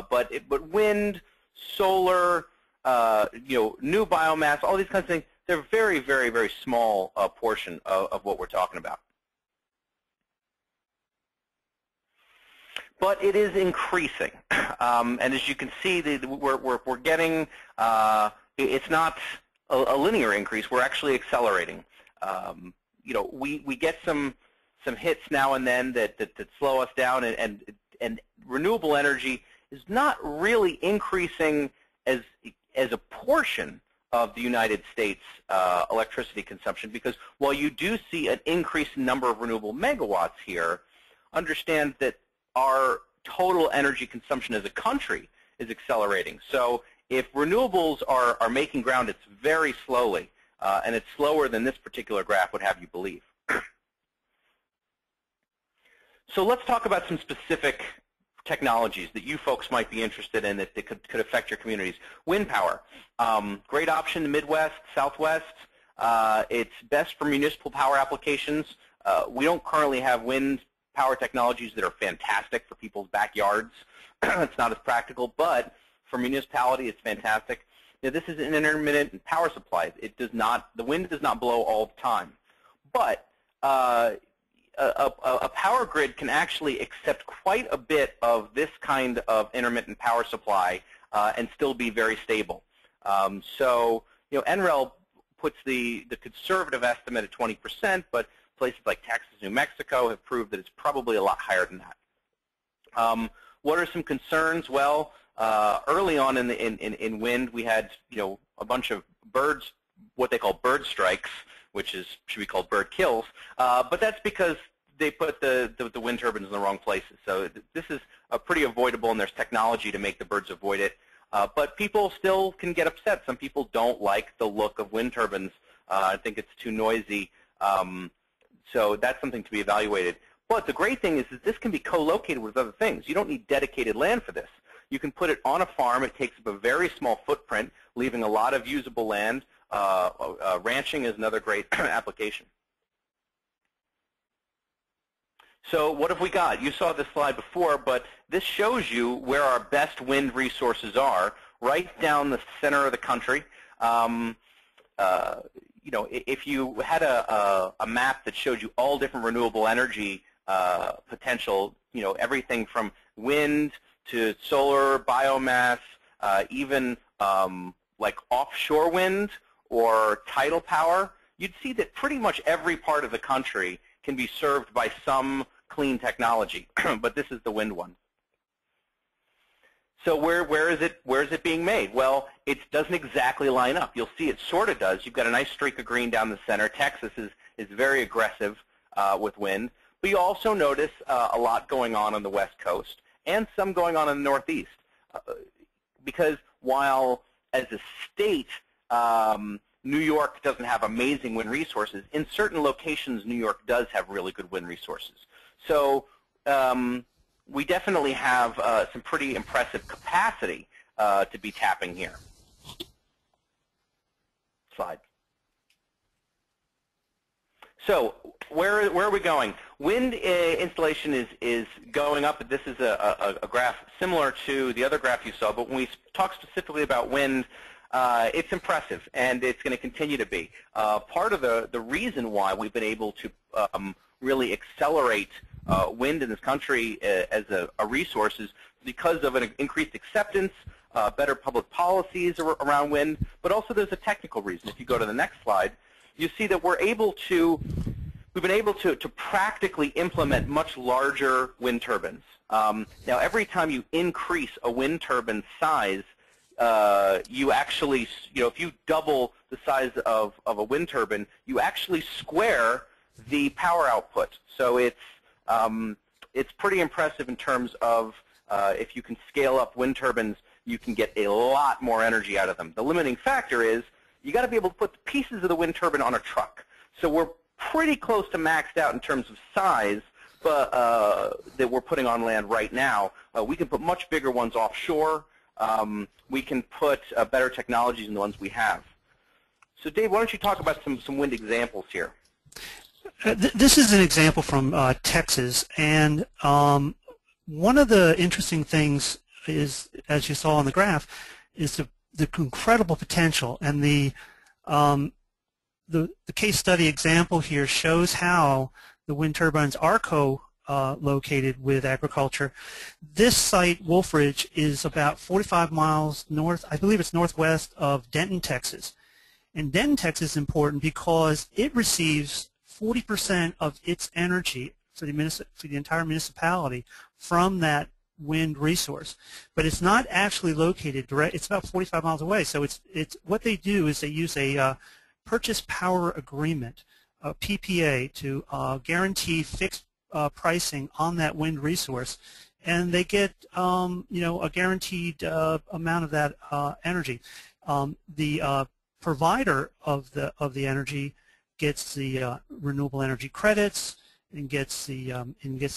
But wind, solar, new biomass, all these kinds of things, they're very, very, very small portion of what we're talking about. But it is increasing, and as you can see, we're getting. It's not a linear increase. We're actually accelerating. We get some hits now and then that slow us down, and renewable energy is not really increasing as a portion of the United States electricity consumption, because while you do see an increased number of renewable megawatts here, understand that our total energy consumption as a country is accelerating. So if renewables are making ground, it's very slowly, and it's slower than this particular graph would have you believe. So let's talk about some specific technologies that you folks might be interested in that could affect your communities. Wind power, great option in the Midwest, Southwest. It's best for municipal power applications. We don't currently have wind power technologies that are fantastic for people's backyards. It's not as practical, but for municipality, it's fantastic. Now, this is an intermittent power supply. It does not, the wind does not blow all the time, but a power grid can actually accept quite a bit of this kind of intermittent power supply and still be very stable. So, you know, NREL puts the conservative estimate at 20%, but places like Texas, New Mexico have proved that it's probably a lot higher than that. What are some concerns? Well, early on in wind, we had, you know, a bunch of birds, what they call bird strikes, which should be called bird kills, but that's because they put the wind turbines in the wrong places. So this is pretty avoidable, and there's technology to make the birds avoid it. But people still can get upset. Some people don't like the look of wind turbines. I think it's too noisy. So that's something to be evaluated. But the great thing is that this can be co-located with other things. You don't need dedicated land for this. You can put it on a farm. It takes up a very small footprint, leaving a lot of usable land. Ranching is another great application. So what have we got? You saw this slide before, but this shows you where our best wind resources are, right down the center of the country. You know, if you had a map that showed you all different renewable energy potential, you know, everything from wind to solar, biomass, even like offshore wind or tidal power, you'd see that pretty much every part of the country can be served by some clean technology, but this is the wind one. So where is it being made? Well, it doesn't exactly line up. You'll see it sort of does. You've got a nice streak of green down the center. Texas is very aggressive with wind, but you also notice a lot going on the West Coast and some going on in the Northeast, because while as a state New York doesn't have amazing wind resources, in certain locations New York does have really good wind resources. So we definitely have some pretty impressive capacity to be tapping here. Slide. So where are we going? Wind installation is going up. This is a graph similar to the other graph you saw, but when we talk specifically about wind, it's impressive, and it's going to continue to be. Part of the reason why we've been able to really accelerate wind in this country as a resource is because of an increased acceptance, better public policies around wind, but also there's a technical reason. If you go to the next slide, you see that we've been able to practically implement much larger wind turbines. Now, every time you increase a wind turbine size, you actually, you know, if you double the size of a wind turbine, you actually square the power output. So it's pretty impressive in terms of if you can scale up wind turbines, you can get a lot more energy out of them. The limiting factor is you got to be able to put the pieces of the wind turbine on a truck. So we're pretty close to maxed out in terms of size, but that we're putting on land right now. We can put much bigger ones offshore. We can put better technologies in the ones we have. So Dave, why don't you talk about some wind examples here? This is an example from Texas, and one of the interesting things is, as you saw on the graph, is the incredible potential, and the case study example here shows how the wind turbines are co-located with agriculture. This site, Wolf Ridge, is about 45 miles north, I believe it's northwest of Denton, Texas. And Denton, Texas is important because it receives 40% of its energy for the entire municipality from that wind resource, but it's not actually located direct. It's about 45 miles away. So it's what they do is they use a purchase power agreement, a PPA, to guarantee fixed pricing on that wind resource, and they get a guaranteed amount of that energy. The provider of the energy gets the renewable energy credits and gets the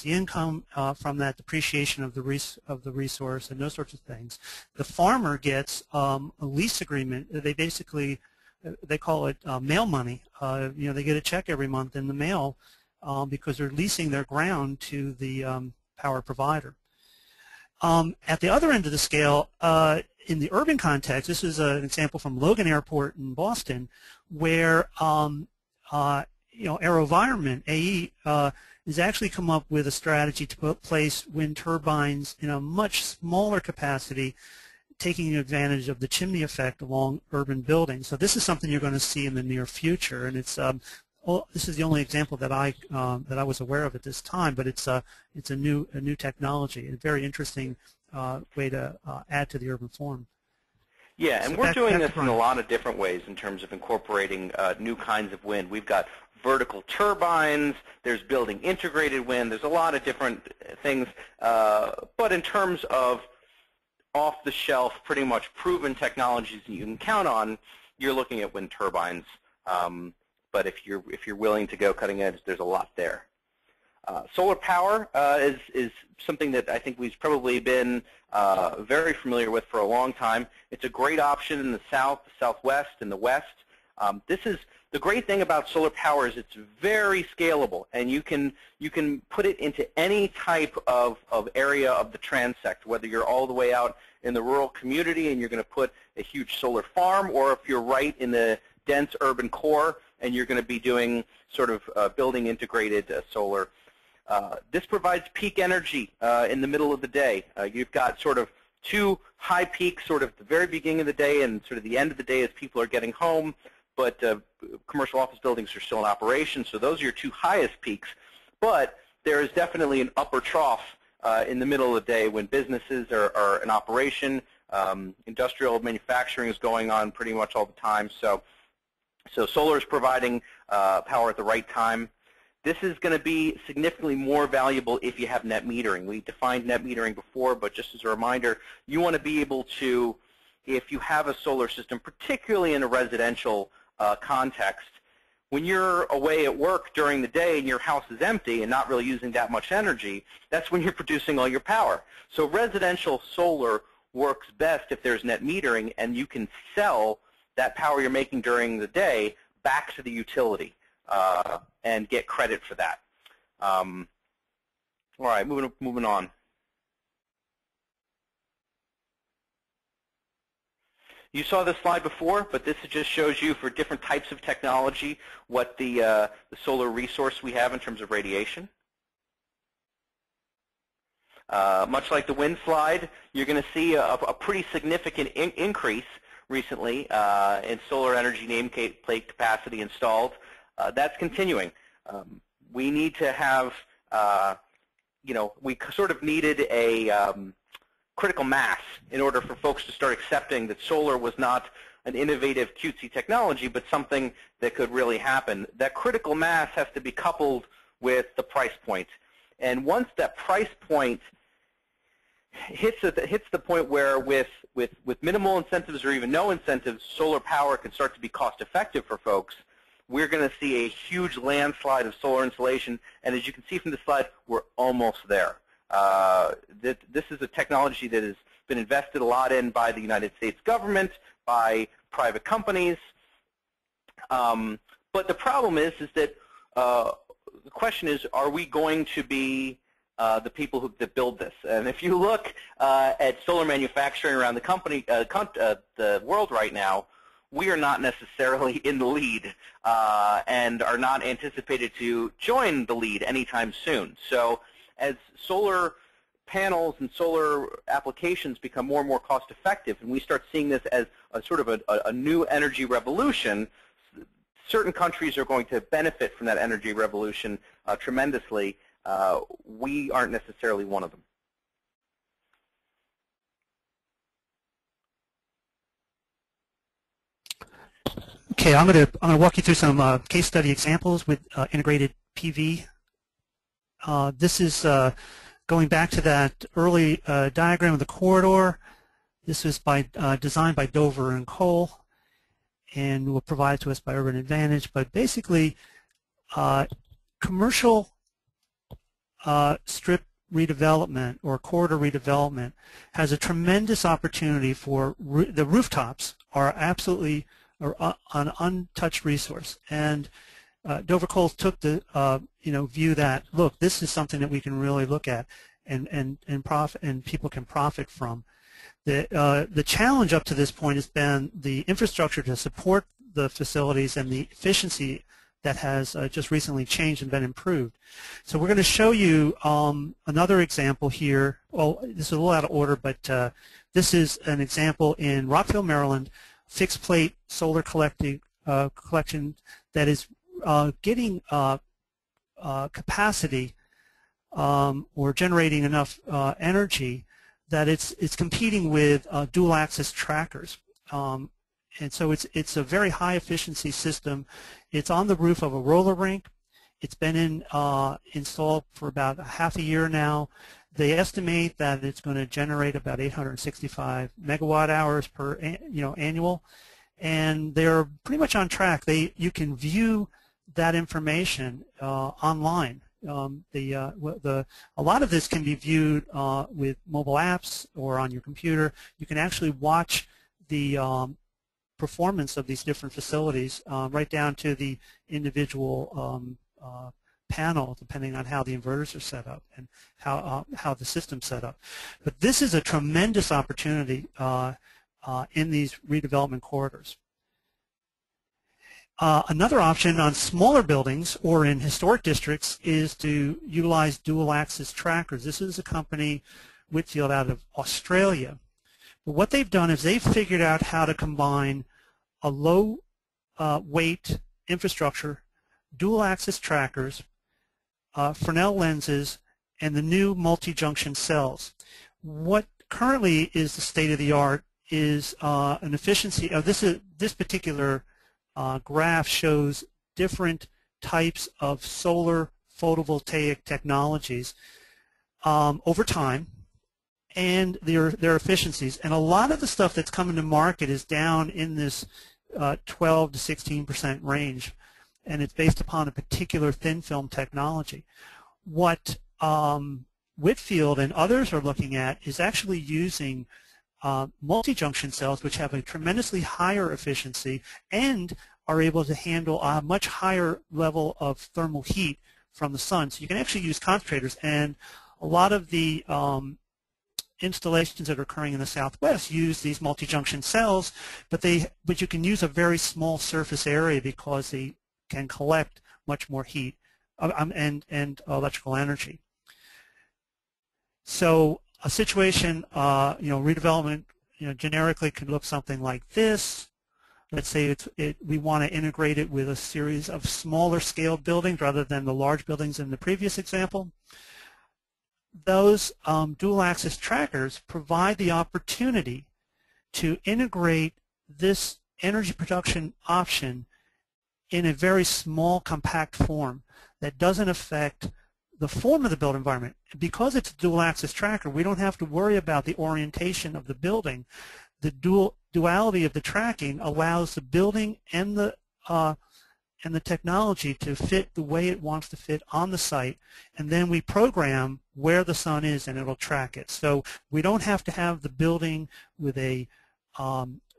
income from that depreciation of the resource and those sorts of things. The farmer gets a lease agreement. They call it mail money. They get a check every month in the mail because they're leasing their ground to the power provider. At the other end of the scale, in the urban context, this is an example from Logan Airport in Boston, where AeroVironment, AE, has actually come up with a strategy to place wind turbines in a much smaller capacity, taking advantage of the chimney effect along urban buildings. So this is something you're going to see in the near future, and it's this is the only example that I was aware of at this time, but it's a new technology, a very interesting way to add to the urban form. Yeah, and so we're doing this in a lot of different ways in terms of incorporating new kinds of wind. We've got vertical turbines, there's building integrated wind, there's a lot of different things, but in terms of off-the-shelf, pretty much proven technologies that you can count on, you're looking at wind turbines. But if you're willing to go cutting edge, there's a lot there. Solar power is something that I think we've probably been very familiar with for a long time. It's a great option in the south, the southwest, and the west. The great thing about solar power is it's very scalable, and you can put it into any type of area of the transect, whether you're all the way out in the rural community and you're going to put a huge solar farm, or if you're right in the dense urban core and you're going to be doing sort of building integrated solar. This provides peak energy in the middle of the day. You've got sort of two high peaks, sort of the very beginning of the day and sort of the end of the day as people are getting home, but commercial office buildings are still in operation, so those are your two highest peaks. But there is definitely an upper trough in the middle of the day when businesses are in operation. Industrial manufacturing is going on pretty much all the time, so solar is providing power at the right time. This is going to be significantly more valuable if you have net metering. We defined net metering before, but just as a reminder, you want to be able to, if you have a solar system, particularly in a residential context, when you're away at work during the day and your house is empty and not really using that much energy, that's when you're producing all your power. So residential solar works best if there's net metering, and you can sell that power you're making during the day back to the utility and get credit for that. All right, moving on. You saw this slide before, but this just shows you for different types of technology what the solar resource we have in terms of radiation. Much like the wind slide, you're going to see a pretty significant increase recently in solar energy nameplate capacity installed. That's continuing. We need to have, we sort of needed a critical mass in order for folks to start accepting that solar was not an innovative, cutesy technology, but something that could really happen. That critical mass has to be coupled with the price point. And once that price point hits the point where with minimal incentives or even no incentives, solar power can start to be cost effective for folks, we're going to see a huge landslide of solar installation. And as you can see from the slide, we're almost there. This is a technology that has been invested a lot in by the United States government, by private companies. But the problem is that the question is, are we going to be the people that build this? And if you look at solar manufacturing around the world right now, we are not necessarily in the lead and are not anticipated to join the lead anytime soon. So as solar panels and solar applications become more and more cost effective, and we start seeing this as a sort of a new energy revolution, certain countries are going to benefit from that energy revolution tremendously. We aren't necessarily one of them. Okay, I'm going to walk you through some case study examples with integrated PV. This is going back to that early diagram of the corridor. This was designed by Dover and Cole, and will provide to us by Urban Advantage. But basically, commercial strip redevelopment or corridor redevelopment has a tremendous opportunity for the rooftops are absolutely an untouched resource, and Dover Cole took the view that, look, this is something that we can really look at and profit, and people can profit from. The challenge up to this point has been the infrastructure to support the facilities and the efficiency that has just recently changed and been improved. So we're going to show you another example here. Well, this is a little out of order, but this is an example in Rockville, Maryland, fixed plate solar collection that is getting capacity or generating enough energy that it's competing with dual axis trackers. And so it's a very high efficiency system. It's on the roof of a roller rink. It's been installed for about half a year now. They estimate that it's going to generate about 865 megawatt hours per annual, and they're pretty much on track. You can view that information online. A lot of this can be viewed with mobile apps or on your computer. You can actually watch the performance of these different facilities right down to the individual panel, depending on how the inverters are set up and how the system's set up. But this is a tremendous opportunity in these redevelopment corridors. Another option on smaller buildings or in historic districts is to utilize dual axis trackers. This is a company, Whitfield, out of Australia. But what they've done is they've figured out how to combine a low weight infrastructure, dual axis trackers, Fresnel lenses, and the new multi-junction cells. What currently is the state of the art is an efficiency of this particular graph shows different types of solar photovoltaic technologies over time and their efficiencies. And a lot of the stuff that's coming to market is down in this 12 to 16% range, and it's based upon a particular thin film technology. What Whitfield and others are looking at is actually using multi-junction cells, which have a tremendously higher efficiency and are able to handle a much higher level of thermal heat from the sun. So you can actually use concentrators, and a lot of the installations that are occurring in the Southwest use these multi-junction cells, but you can use a very small surface area because they can collect much more heat and electrical energy. So a situation, redevelopment, generically could look something like this. Let's say we want to integrate it with a series of smaller scale buildings rather than the large buildings in the previous example. Those dual axis trackers provide the opportunity to integrate this energy production option in a very small, compact form that doesn't affect the form of the built environment. Because it's a dual axis tracker, we don't have to worry about the orientation of the building. The duality of the tracking allows the building and the technology to fit the way it wants to fit on the site, and then we program where the sun is and it'll track it. So we don't have to have the building with a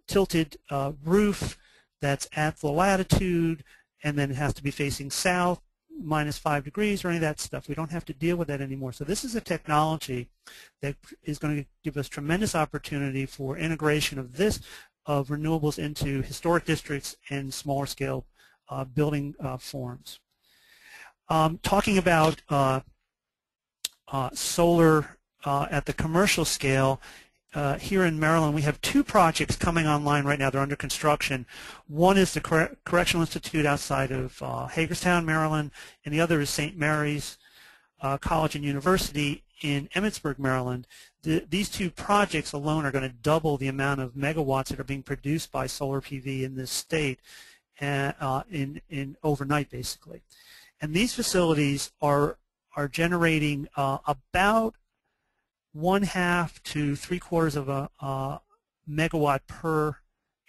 tilted roof that's at the latitude and then it has to be facing south -5 degrees or any of that stuff. We don't have to deal with that anymore. So this is a technology that is going to give us tremendous opportunity for integration of renewables into historic districts and smaller scale building forms. Talking about solar at the commercial scale, here in Maryland we have two projects coming online right now. They're under construction. One is the Correctional Institute outside of Hagerstown, Maryland, and the other is St. Mary's College and University in Emmitsburg, Maryland. These two projects alone are going to double the amount of megawatts that are being produced by solar PV in this state. in overnight, basically. And these facilities are generating about 1/2 to 3/4 of a megawatt per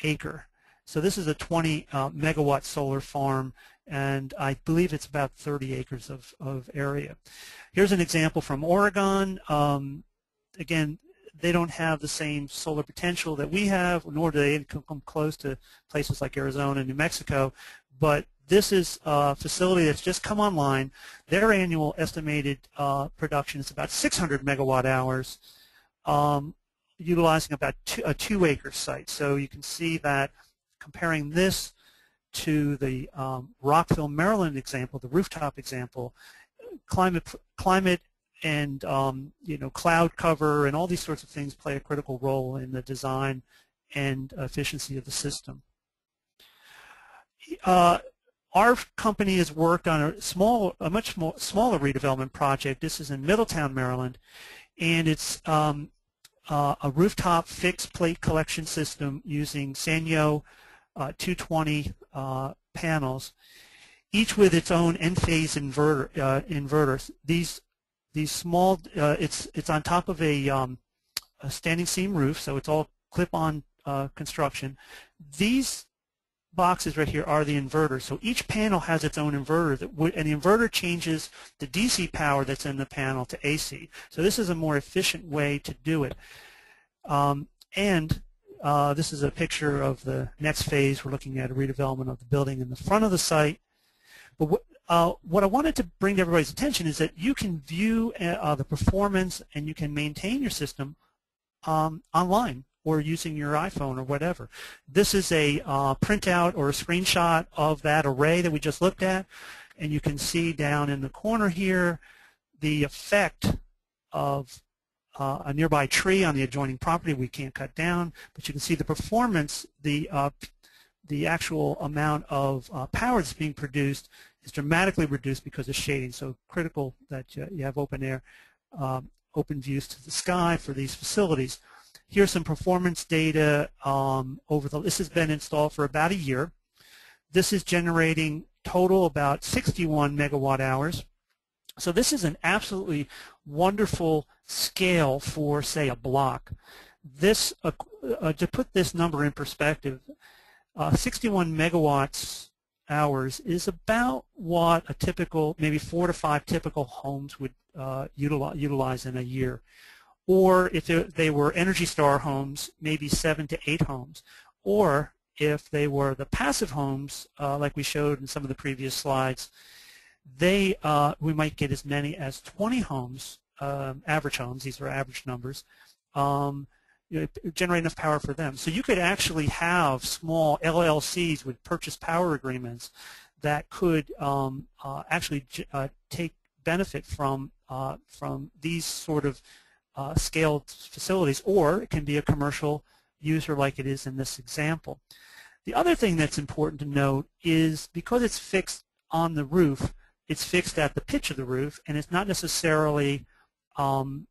acre. So this is a 20 megawatt solar farm, and I believe it's about 30 acres of area. Here's an example from Oregon. Again, they don't have the same solar potential that we have, nor do they come close to places like Arizona and New Mexico, but this is a facility that's just come online. Their annual estimated production is about 600 megawatt hours, utilizing about a 2-acre site. So you can see that comparing this to the Rockville, Maryland example, the rooftop example, climate and cloud cover and all these sorts of things play a critical role in the design and efficiency of the system. Our company has worked on a much smaller redevelopment project. This is in Middletown, Maryland, and it's a rooftop fixed plate collection system using Sanyo 220 panels, each with its own N-phase inverters. These small, it's on top of a standing seam roof, so it's all clip-on construction. These boxes right here are the inverters. So each panel has its own inverter, and the inverter changes the DC power that's in the panel to AC. So this is a more efficient way to do it. This is a picture of the next phase. We're looking at a redevelopment of the building in the front of the site. But what I wanted to bring to everybody's attention is that you can view the performance and you can maintain your system online or using your iPhone or whatever. This is a printout or a screenshot of that array that we just looked at, and you can see down in the corner here the effect of a nearby tree on the adjoining property we can't cut down, but you can see the performance, the actual amount of power that's being produced is dramatically reduced because of shading. So critical that you have open air, open views to the sky for these facilities. Here's some performance data this has been installed for about a year. This is generating total about 61 megawatt hours. So this is an absolutely wonderful scale for, say, a block. This, to put this number in perspective, 61 megawatts hours is about what a typical, maybe 4 to 5 typical homes would utilize in a year. Or if they were Energy Star homes, maybe 7 to 8 homes. Or if they were the passive homes, like we showed in some of the previous slides, we might get as many as 20 homes, average homes, these are average numbers, generate enough power for them. So you could actually have small LLCs with purchase power agreements that could actually take benefit from these sort of scaled facilities, or it can be a commercial user like it is in this example. The other thing that's important to note is because it's fixed on the roof, it's fixed at the pitch of the roof, and it's not necessarily well,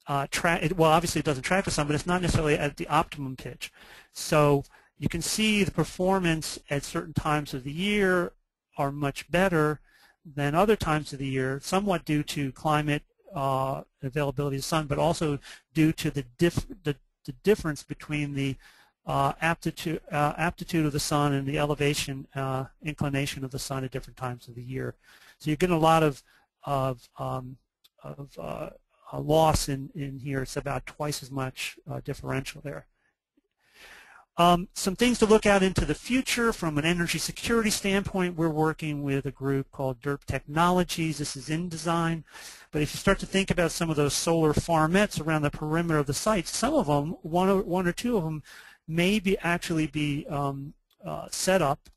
obviously it doesn't track the sun, but it's not necessarily at the optimum pitch. So you can see the performance at certain times of the year are much better than other times of the year, somewhat due to climate, availability of sun, but also due to the difference between the aptitude of the sun and the elevation, inclination of the sun at different times of the year. So you're getting a lot of loss in here. It's about twice as much differential there. Some things to look out into the future from an energy security standpoint. We're working with a group called DERP Technologies. This is in design. But if you start to think about some of those solar farmettes around the perimeter of the site, some of them, one or two of them, may actually be set up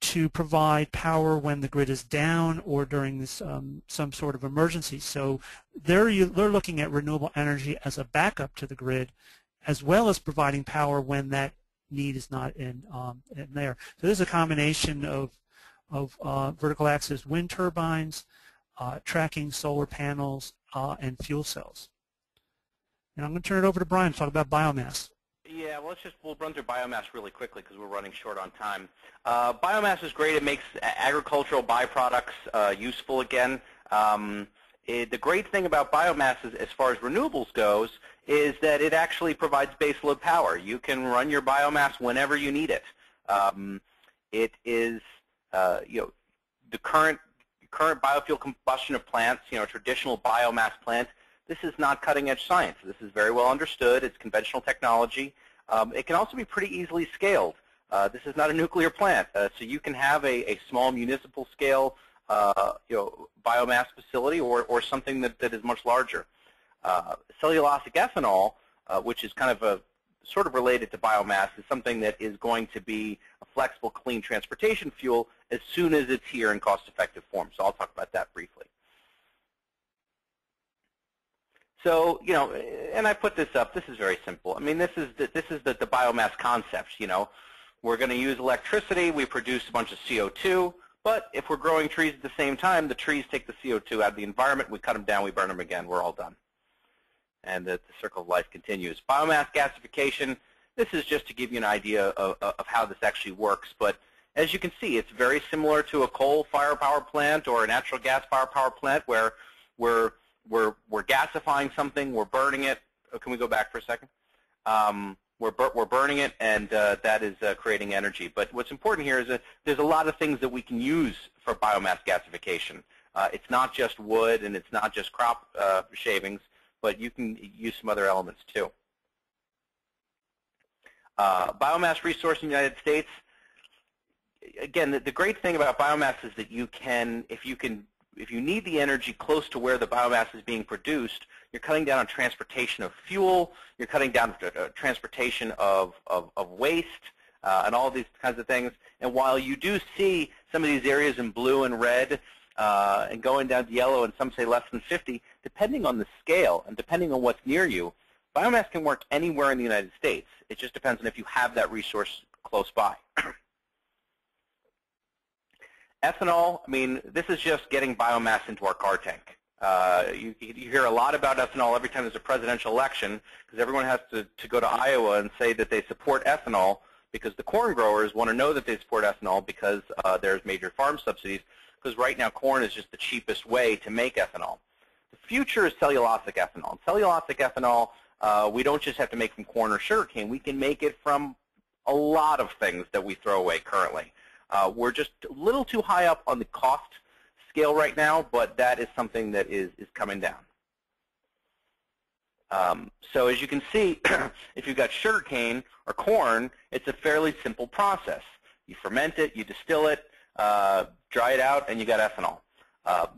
to provide power when the grid is down or during this, some sort of emergency. So they're looking at renewable energy as a backup to the grid, as well as providing power when that need is not in there. So there's a combination of vertical axis wind turbines, tracking solar panels, and fuel cells. And I'm going to turn it over to Brian to talk about biomass. Yeah, well, we'll run through biomass really quickly because we're running short on time. Biomass is great. It makes agricultural byproducts useful again. The great thing about biomass is, as far as renewables goes, is that it actually provides baseload power. You can run your biomass whenever you need it. It is, the current biofuel combustion of plants, a traditional biomass plant. This is not cutting-edge science. This is very well understood. It's conventional technology. It can also be pretty easily scaled. This is not a nuclear plant, so you can have a small municipal scale, biomass facility, or something that is much larger. Cellulosic ethanol, which is kind of sort of related to biomass, is something that is going to be a flexible, clean transportation fuel as soon as it's here in cost-effective form. So I'll talk about that briefly. So, and I put this up. This is very simple. I mean, this is the biomass concept. We're going to use electricity. We produce a bunch of CO2. But if we're growing trees at the same time, the trees take the CO2 out of the environment. We cut them down. We burn them again. We're all done. And the circle of life continues. Biomass gasification. This is just to give you an idea of how this actually works. But as you can see, it's very similar to a coal-fired power plant or a natural gas-fired power plant, where we're gasifying something, we're burning it. Oh, can we go back for a second? We're burning it, and that is creating energy. But what's important here is that there's a lot of things that we can use for biomass gasification. It's not just wood, and it's not just crop shavings, but you can use some other elements too. Biomass resource in the United States. Again, the great thing about biomass is that you can, if you need the energy close to where the biomass is being produced, you're cutting down on transportation of fuel, you're cutting down transportation of waste, and all these kinds of things. And while you do see some of these areas in blue and red and going down to yellow, and some say less than 50, depending on the scale and depending on what's near you, biomass can work anywhere in the United States. It just depends on if you have that resource close by. Ethanol, I mean, this is just getting biomass into our car tank. You hear a lot about ethanol every time there's a presidential election, because everyone has to go to Iowa and say that they support ethanol, because the corn growers want to know that they support ethanol because there's major farm subsidies, because right now corn is just the cheapest way to make ethanol. The future is cellulosic ethanol. Cellulosic ethanol, we don't just have to make from corn or sugarcane. We can make it from a lot of things that we throw away currently. We're just a little too high up on the cost scale right now, but that is something that is coming down. So as you can see, if you've got sugarcane or corn, it's a fairly simple process. You ferment it, you distill it, dry it out, and you got ethanol.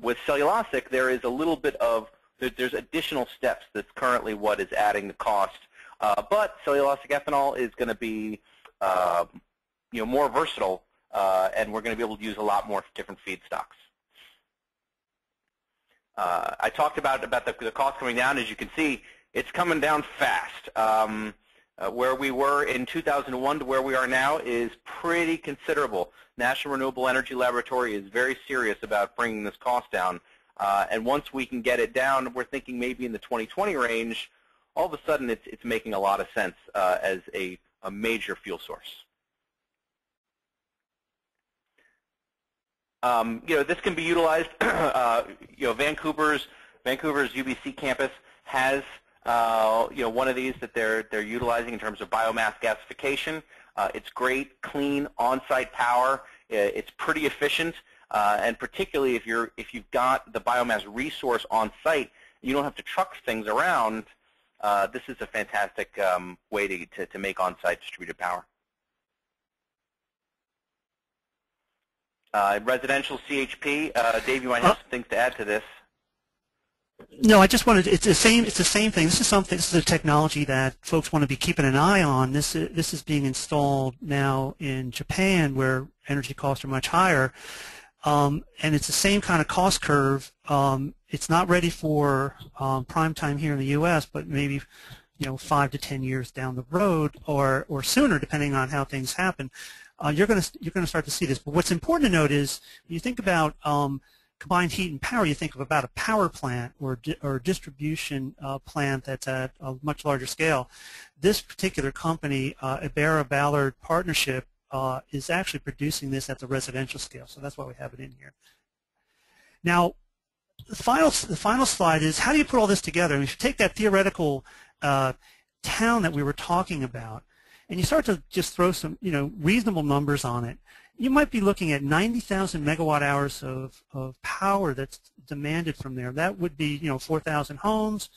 With cellulosic, there is a little bit of, there's additional steps that's currently what is adding the cost. But cellulosic ethanol is going to be more versatile, and we're going to be able to use a lot more different feedstocks. I talked about the cost coming down. As you can see, it's coming down fast. Where we were in 2001 to where we are now is pretty considerable. National Renewable Energy Laboratory is very serious about bringing this cost down. And once we can get it down, we're thinking maybe in the 2020 range, all of a sudden it's making a lot of sense as a major fuel source. This can be utilized. Vancouver's UBC campus has one of these that they're utilizing in terms of biomass gasification. It's great, clean, on-site power. It's pretty efficient, and particularly if you've got the biomass resource on site, you don't have to truck things around. This is a fantastic way to make on-site distributed power. Residential CHP. Dave, you might have some things to add to this. No, I just wanted. It's the same thing. This is a technology that folks want to be keeping an eye on. This is being installed now in Japan, where energy costs are much higher, and it's the same kind of cost curve. It's not ready for prime time here in the U.S., but maybe 5 to 10 years down the road, or sooner, depending on how things happen. You're going to start to see this. But what's important to note is when you think about combined heat and power, you think of about a power plant or distribution plant that's at a much larger scale. This particular company, Ager-Ballard Partnership, is actually producing this at the residential scale, so that's why we have it in here. Now, the final slide is, how do you put all this together? And if you take that theoretical town that we were talking about, and you start to just throw some, reasonable numbers on it, you might be looking at 90,000 megawatt hours of power that's demanded from there. That would be, 4,000 homes,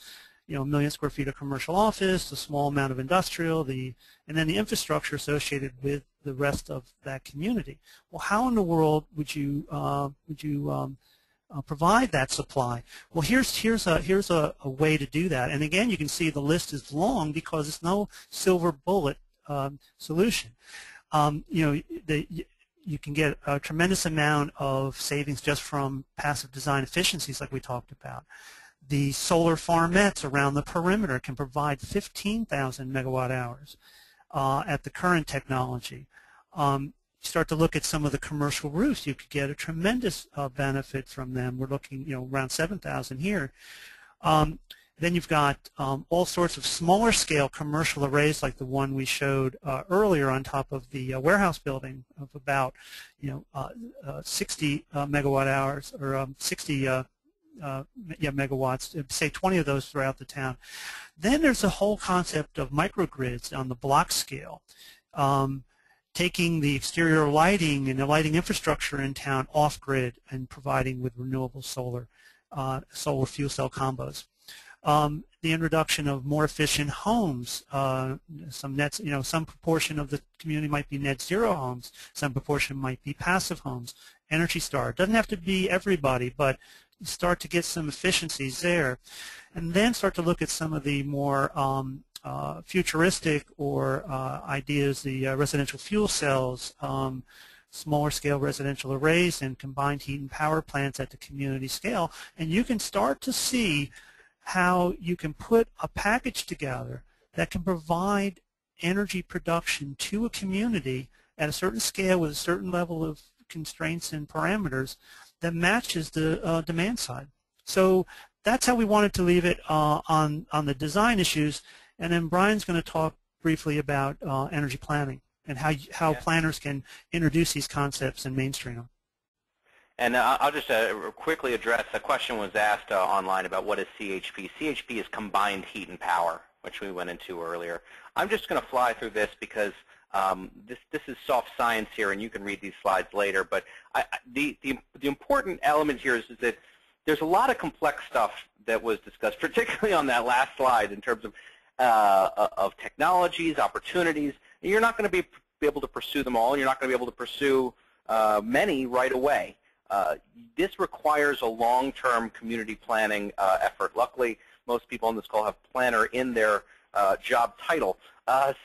1 million square feet of commercial office, a small amount of industrial, and then the infrastructure associated with the rest of that community. Well, how in the world would you provide that supply? Well, here's a way to do that. And again, you can see the list is long because it's no silver bullet solution. You can get a tremendous amount of savings just from passive design efficiencies like we talked about. The solar farmettes around the perimeter can provide 15,000 megawatt hours at the current technology. You start to look at some of the commercial roofs, you could get a tremendous benefit from them. We're looking, around 7,000 here. Then you've got all sorts of smaller scale commercial arrays like the one we showed earlier on top of the warehouse building of about 60 megawatt hours, or 60 megawatts, say 20 of those throughout the town. Then there's a whole concept of microgrids on the block scale, taking the exterior lighting and the lighting infrastructure in town off-grid and providing with renewable solar fuel cell combos. The introduction of more efficient homes, some proportion of the community might be net zero homes, some proportion might be passive homes. Energy Star, it doesn't have to be everybody, but you start to get some efficiencies there. And then start to look at some of the more futuristic or ideas, the residential fuel cells, smaller scale residential arrays, and combined heat and power plants at the community scale. And you can start to see how you can put a package together that can provide energy production to a community at a certain scale with a certain level of constraints and parameters that matches the demand side. So that's how we wanted to leave it on the design issues. And then Brian's going to talk briefly about energy planning and how planners can introduce these concepts and mainstream them. And I'll just quickly address a question was asked online about what is CHP. CHP is combined heat and power, which we went into earlier. I'm just going to fly through this because this is soft science here, and you can read these slides later. But the important element here is that there's a lot of complex stuff that was discussed, particularly on that last slide in terms of technologies, opportunities. And you're not going to be able to pursue them all. You're not going to be able to pursue many right away. This requires a long-term community planning effort. Luckily, most people on this call have planner in their job title.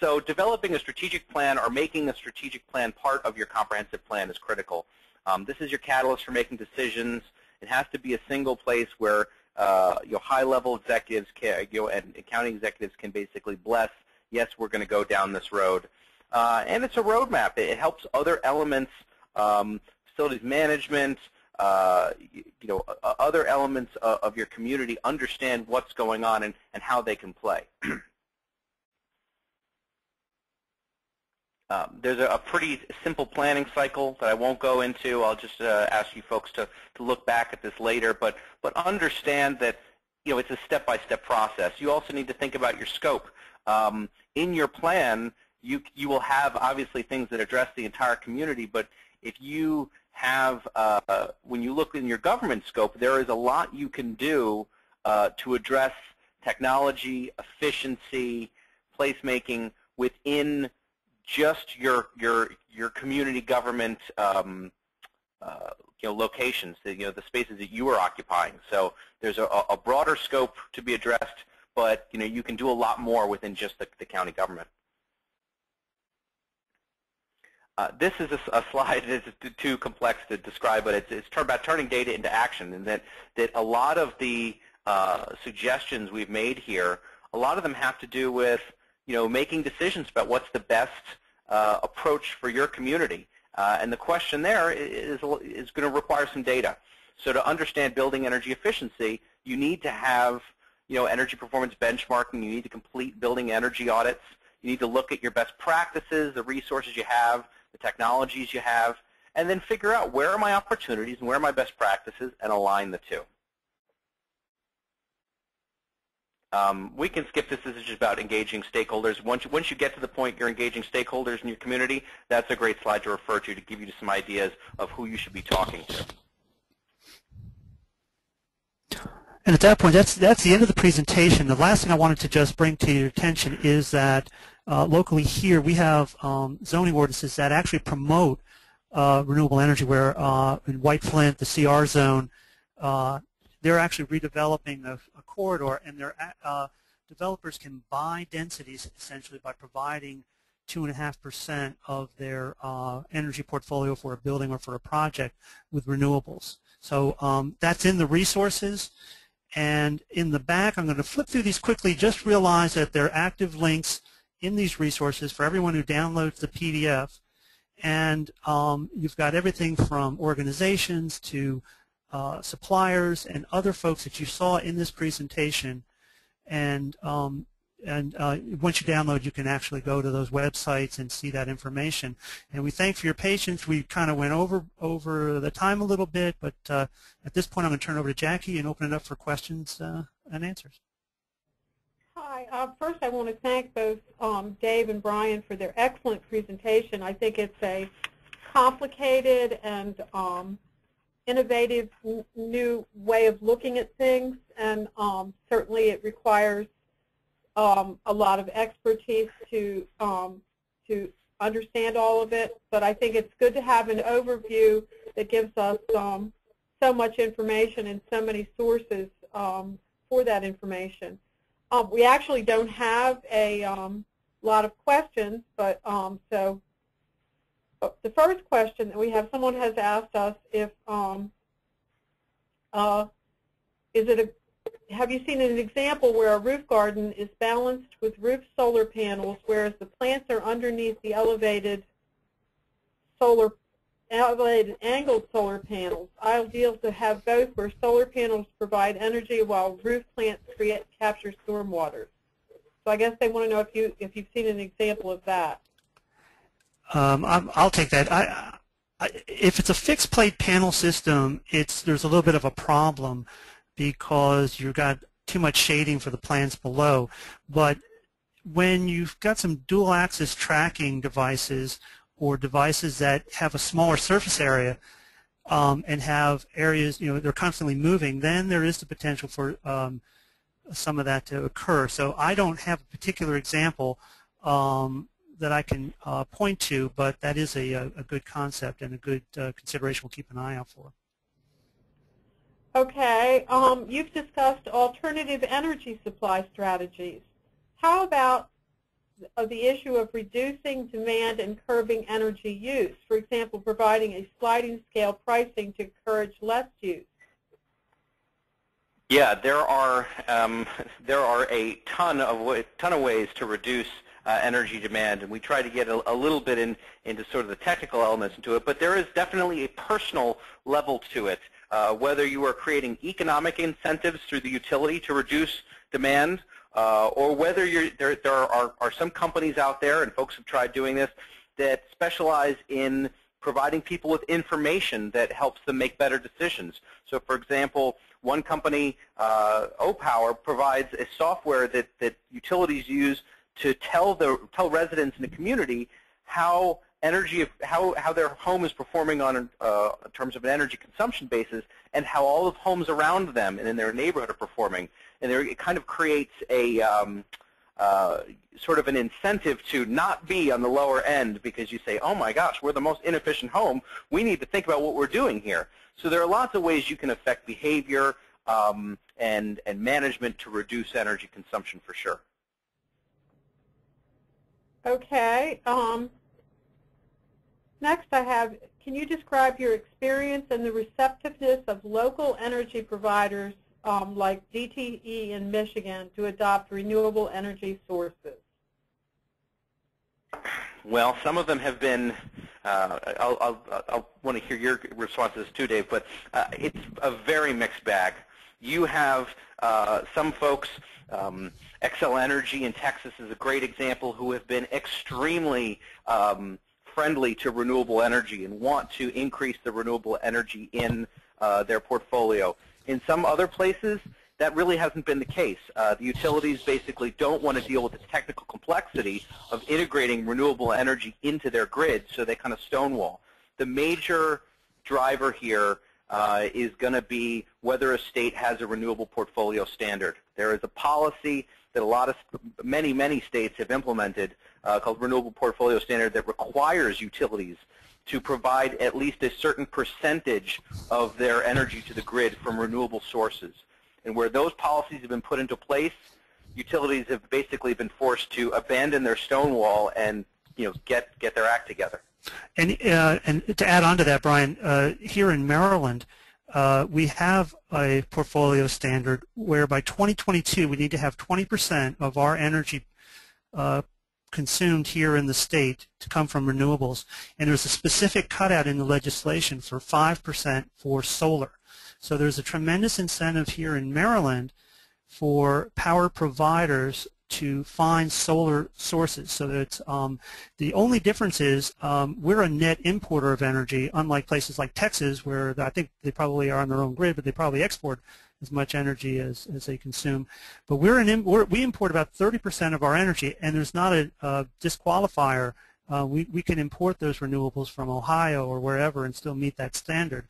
So developing a strategic plan or making a strategic plan part of your comprehensive plan is critical. This is your catalyst for making decisions. It has to be a single place where high-level executives and accounting executives can basically bless, yes, we're going to go down this road. And it's a roadmap. It helps other elements, facilities management, other elements of your community understand what's going on and how they can play. There's a pretty simple planning cycle that I won't go into. I'll just ask you folks to look back at this later, but understand that it's a step-by-step process. You also need to think about your scope. In your plan, you will have obviously things that address the entire community, but if you have, when you look in your government scope, there is a lot you can do to address technology, efficiency, placemaking within just your community government locations, the spaces that you are occupying. So there's a broader scope to be addressed, but you can do a lot more within just the county government. This is a slide that is too complex to describe, but it's about turning data into action, and that a lot of the suggestions we've made here, a lot of them have to do with making decisions about what's the best approach for your community. And the question there is going to require some data. So to understand building energy efficiency, you need to have, energy performance benchmarking. You need to complete building energy audits. You need to look at your best practices, the resources you have, the technologies you have, and then figure out where are my opportunities and where are my best practices and align the two. We can skip this. This is just about engaging stakeholders. Once you get to the point you're engaging stakeholders in your community, that's a great slide to refer to give you some ideas of who you should be talking to. And at that point, that's the end of the presentation. The last thing I wanted to just bring to your attention is that locally here we have zoning ordinances that actually promote renewable energy, where in White Flint, the CR zone, they're actually redeveloping a corridor, and their developers can buy densities essentially by providing 2.5% of their energy portfolio for a building or for a project with renewables. So that's in the resources. And in the back, I'm going to flip through these quickly. Just realize that there are active links in these resources for everyone who downloads the PDF. And you've got everything from organizations to suppliers and other folks that you saw in this presentation. And once you download, you can actually go to those websites and see that information. And we thank for your patience. We kind of went over the time a little bit, but at this point I'm going to turn it over to Jackie and open it up for questions and answers. Hi. First I want to thank both Dave and Brian for their excellent presentation. I think it's a complicated and innovative new way of looking at things, and certainly it requires a lot of expertise to understand all of it, but I think it's good to have an overview that gives us so much information and so many sources for that information. We actually don't have a lot of questions, but so the first question that we have, someone has asked us if have you seen an example where a roof garden is balanced with roof solar panels, whereas the plants are underneath the elevated angled solar panels? Ideal to have both, where solar panels provide energy while roof plants capture stormwater. So I guess they want to know if you've seen an example of that. I'll take that. If it's a fixed plate panel system, there's a little bit of a problem because you've got too much shading for the plants below. But when you've got some dual axis tracking devices or devices that have a smaller surface area and have areas, they're constantly moving, then there is the potential for some of that to occur. So I don't have a particular example that I can point to, but that is a good concept and a good consideration we'll keep an eye out for. Okay, you've discussed alternative energy supply strategies. How about the issue of reducing demand and curbing energy use? For example, providing a sliding scale pricing to encourage less use. Yeah, there are a ton of ways to reduce energy demand, and we try to get a little bit into sort of the technical elements into it, but there is definitely a personal level to it. Whether you are creating economic incentives through the utility to reduce demand, or whether there are some companies out there, and folks have tried doing this, that specialize in providing people with information that helps them make better decisions. So for example, one company, O-Power, provides a software that utilities use to tell residents in the community how their home is performing on in terms of an energy consumption basis, and how all of homes around them and in their neighborhood are performing. And it kind of creates a sort of an incentive to not be on the lower end, because you say, oh my gosh, we're the most inefficient home. We need to think about what we're doing here. So there are lots of ways you can affect behavior and management to reduce energy consumption for sure. Okay. Next I have, can you describe your experience and the receptiveness of local energy providers like DTE in Michigan to adopt renewable energy sources? Well, some of them have been I'll want to hear your responses too, Dave, but it's a very mixed bag. You have some folks, Xcel Energy in Texas is a great example, who have been extremely friendly to renewable energy and want to increase the renewable energy in their portfolio. In some other places, that really hasn't been the case. The utilities basically don't want to deal with the technical complexity of integrating renewable energy into their grid, so they kind of stonewall. The major driver here is going to be whether a state has a renewable portfolio standard. There is a policy that many states have implemented called Renewable Portfolio Standard that requires utilities to provide at least a certain percentage of their energy to the grid from renewable sources. And where those policies have been put into place, utilities have basically been forced to abandon their stonewall and get their act together. And to add on to that, Brian, here in Maryland, we have a portfolio standard where by 2022 we need to have 20% of our energy consumed here in the state to come from renewables. And there's a specific cutout in the legislation for 5% for solar. So there's a tremendous incentive here in Maryland for power providers to find solar sources. So that the only difference is we're a net importer of energy, unlike places like Texas, where I think they probably are on their own grid, but they probably export as much energy as they consume. But we import about 30% of our energy, and there's not a disqualifier. We can import those renewables from Ohio or wherever and still meet that standard.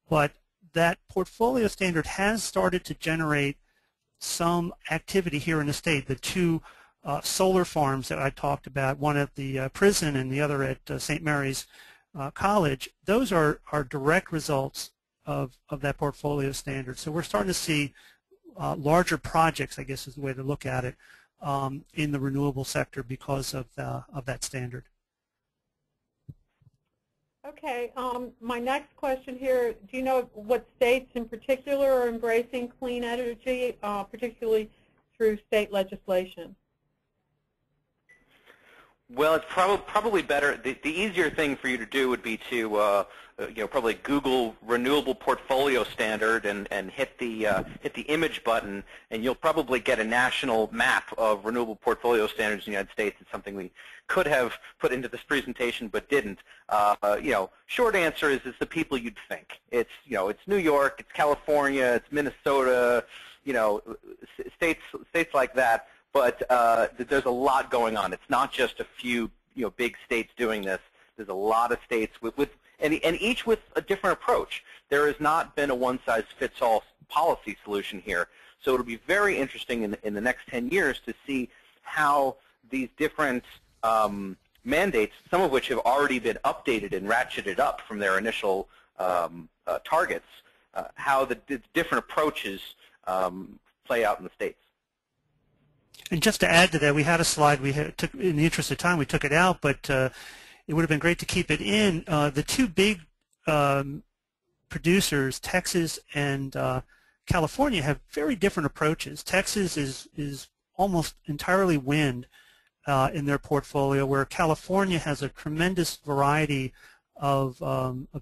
But that portfolio standard has started to generate some activity here in the state. The two solar farms that I talked about, one at the prison and the other at St. Mary's College, those are direct results of that portfolio standard. So we're starting to see larger projects, I guess is the way to look at it, in the renewable sector because of that standard. Okay, my next question here, do you know what states in particular are embracing clean energy, particularly through state legislation? Well, it's probably better. The easier thing for you to do would be to probably Google renewable portfolio standard and hit the image button, and you'll probably get a national map of renewable portfolio standards in the United States. It's something we could have put into this presentation but didn't. Short answer is it's the people you'd think. It's it's New York, it's California, it's Minnesota, states like that. But there's a lot going on. It's not just a few big states doing this. There's a lot of states and each with a different approach. There has not been a one-size-fits-all policy solution here. So it'll be very interesting in the next 10 years to see how these different mandates, some of which have already been updated and ratcheted up from their initial targets, how the different approaches play out in the states. And just to add to that, we had a slide. In the interest of time, we took it out, but it would have been great to keep it in. The two big producers, Texas and California, have very different approaches. Texas is almost entirely wind in their portfolio, where California has a tremendous variety of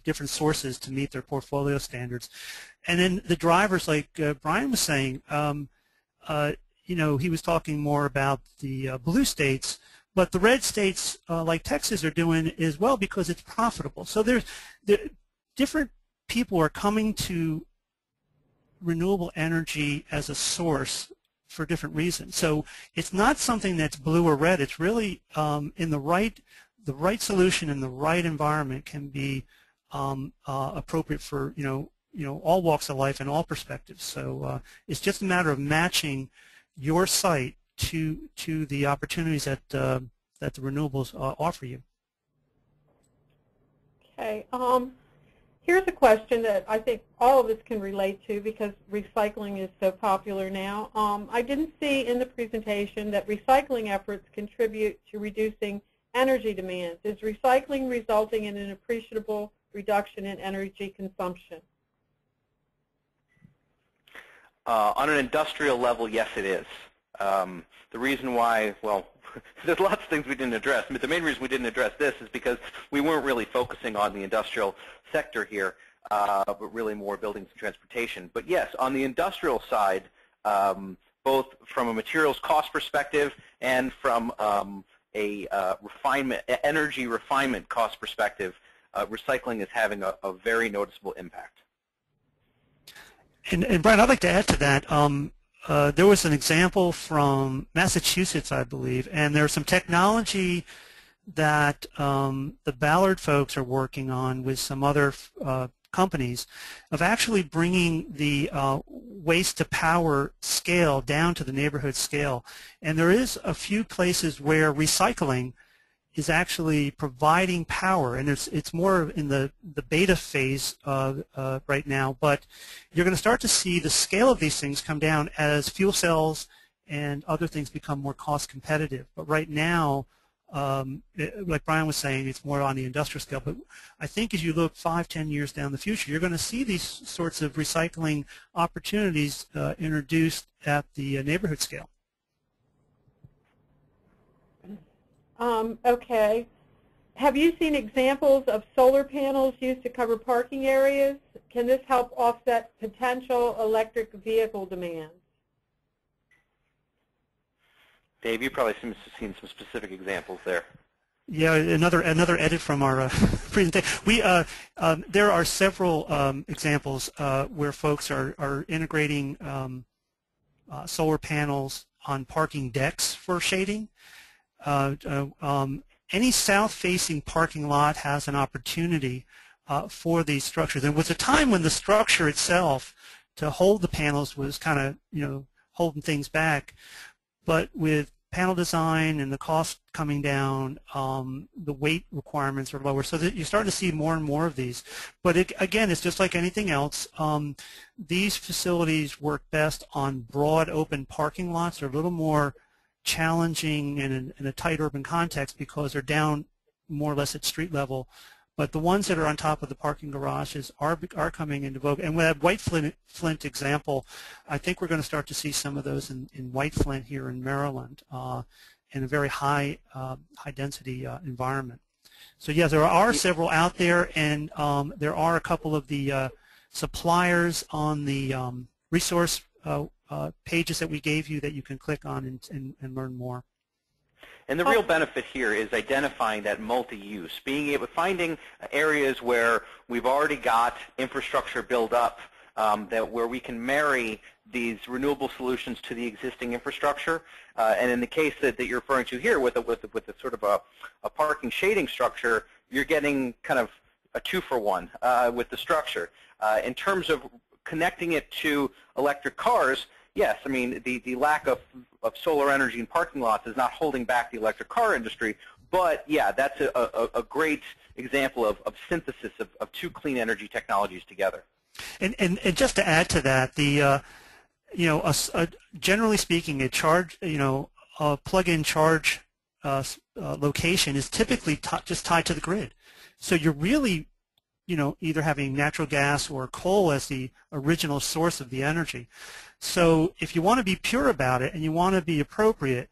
different sources to meet their portfolio standards. And then the drivers, like Brian was saying, he was talking more about the blue states, but the red states like Texas are doing as well because it's profitable. So different people are coming to renewable energy as a source for different reasons. So it's not something that's blue or red. It's really in the right solution in the right environment can be appropriate for all walks of life and all perspectives. So it's just a matter of matching your site to the opportunities that the renewables offer you. Okay. Here's a question that I think all of us can relate to because recycling is so popular now. I didn't see in the presentation that recycling efforts contribute to reducing energy demands. Is recycling resulting in an appreciable reduction in energy consumption? On an industrial level, yes, it is. The reason why, well, there's lots of things we didn't address. But the main reason we didn't address this is because we weren't really focusing on the industrial sector here, but really more buildings and transportation. But yes, on the industrial side, both from a materials cost perspective and from a energy refinement cost perspective, recycling is having a very noticeable impact. And Brian, I'd like to add to that. There was an example from Massachusetts, I believe, and there's some technology that the Ballard folks are working on with some other companies of actually bringing the waste to power scale down to the neighborhood scale. And there is a few places where recycling is actually providing power, and it's more in the beta phase right now, but you're going to start to see the scale of these things come down as fuel cells and other things become more cost competitive. But right now, like Brian was saying, it's more on the industrial scale, but I think as you look 5-10 years down the future, you're going to see these sorts of recycling opportunities introduced at the neighborhood scale. Okay. Have you seen examples of solar panels used to cover parking areas? Can this help offset potential electric vehicle demands? Dave, you've probably seen some specific examples there. Yeah, another edit from our presentation. There are several examples where folks are integrating solar panels on parking decks for shading. Any south-facing parking lot has an opportunity for these structures. There was a time when the structure itself to hold the panels was kind of, holding things back. But with panel design and the cost coming down, the weight requirements are lower. So that you're starting to see more and more of these. But again, it's just like anything else. These facilities work best on broad open parking lots. They're a little more challenging in a tight urban context because they're down more or less at street level. But the ones that are on top of the parking garages are coming into vogue. And with that White Flint example, I think we're going to start to see some of those in White Flint here in Maryland in a very high density environment. So yeah, there are several out there, and there are a couple of the suppliers on the resource pages that we gave you that you can click on and learn more. And the real benefit here is identifying that multi-use, finding areas where we've already got infrastructure built up, where we can marry these renewable solutions to the existing infrastructure. And in the case that you're referring to here, with a sort of a parking shading structure, you're getting kind of a 2-for-1 with the structure. In terms of connecting it to electric cars, yes, I mean, the lack of solar energy in parking lots is not holding back the electric car industry, but yeah, that's a great example of synthesis of two clean energy technologies together. And just to add to that, generally speaking, a plug-in charge location is typically just tied to the grid. So you're really either having natural gas or coal as the original source of the energy. So if you want to be pure about it and you want to be appropriate,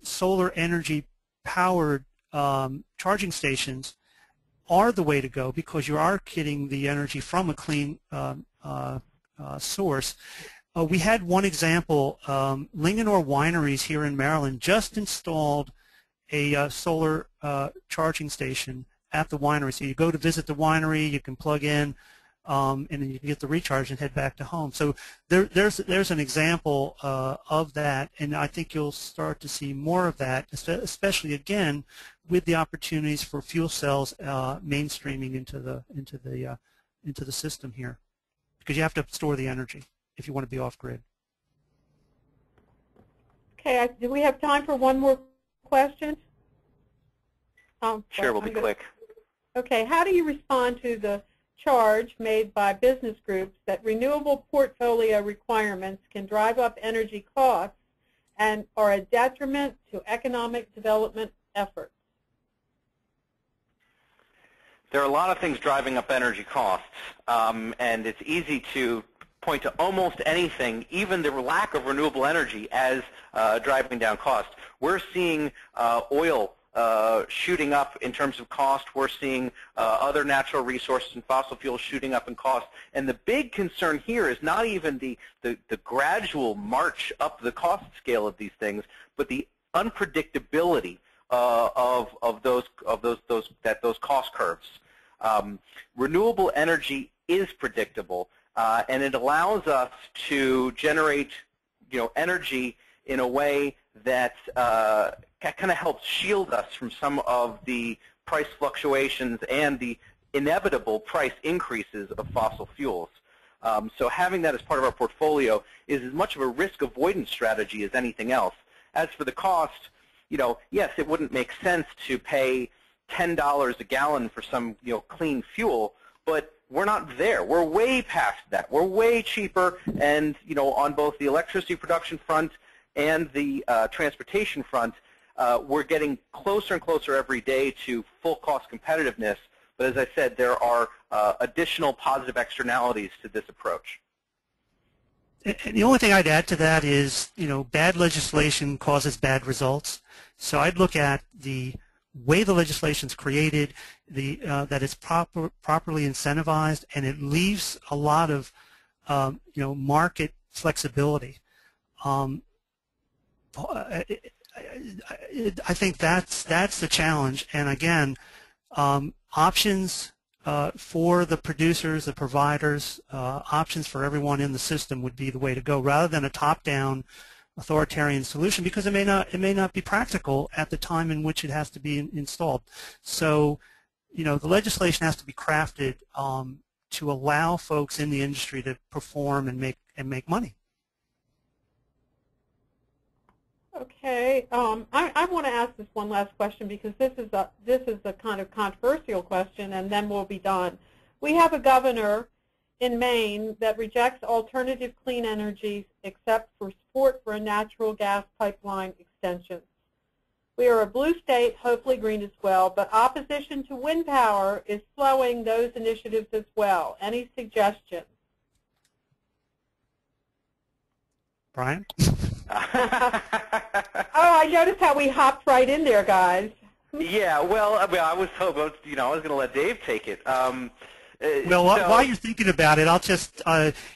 solar energy powered charging stations are the way to go because you are getting the energy from a clean source. We had one example, Linganore Wineries here in Maryland just installed a solar charging station at the winery. So you go to visit the winery, you can plug in, and then you can get the recharge and head back to home. So there's an example of that, and I think you'll start to see more of that, especially again with the opportunities for fuel cells mainstreaming into the system here, because you have to store the energy if you want to be off grid. Okay, do we have time for one more question? Sure, we'll be quick. Okay, how do you respond to the charge made by business groups that renewable portfolio requirements can drive up energy costs and are a detriment to economic development efforts? There are a lot of things driving up energy costs, and it's easy to point to almost anything, even the lack of renewable energy, as driving down costs. We're seeing oil shooting up in terms of cost. We're seeing other natural resources and fossil fuels shooting up in cost. And the big concern here is not even the gradual march up the cost scale of these things, but the unpredictability of those cost curves. Renewable energy is predictable, and it allows us to generate, energy in a way that kind of helps shield us from some of the price fluctuations and the inevitable price increases of fossil fuels. So having that as part of our portfolio is as much of a risk avoidance strategy as anything else. As for the cost, yes, it wouldn't make sense to pay $10 a gallon for some clean fuel, but we're not there. We're way past that. We're way cheaper, and on both the electricity production front and the transportation front, we're getting closer and closer every day to full cost competitiveness. But as I said, there are additional positive externalities to this approach. And the only thing I'd add to that is, bad legislation causes bad results. So I'd look at the way the legislation is created, that it's properly incentivized, and it leaves a lot of market flexibility. I think that's the challenge. And again, options for the producers, the providers, options for everyone in the system would be the way to go, rather than a top-down authoritarian solution, because it may not be practical at the time in which it has to be installed. So, the legislation has to be crafted to allow folks in the industry to perform and make money. Okay, I want to ask this one last question, because this is a kind of controversial question, and then we'll be done. We have a governor in Maine that rejects alternative clean energies except for support for a natural gas pipeline extension. We are a blue state, hopefully green as well, but opposition to wind power is slowing those initiatives as well. Any suggestions? Brian? Oh, I noticed how we hopped right in there, guys. Yeah, well, I was hoping, I was going to let Dave take it. Well, while you're thinking about it, I'll just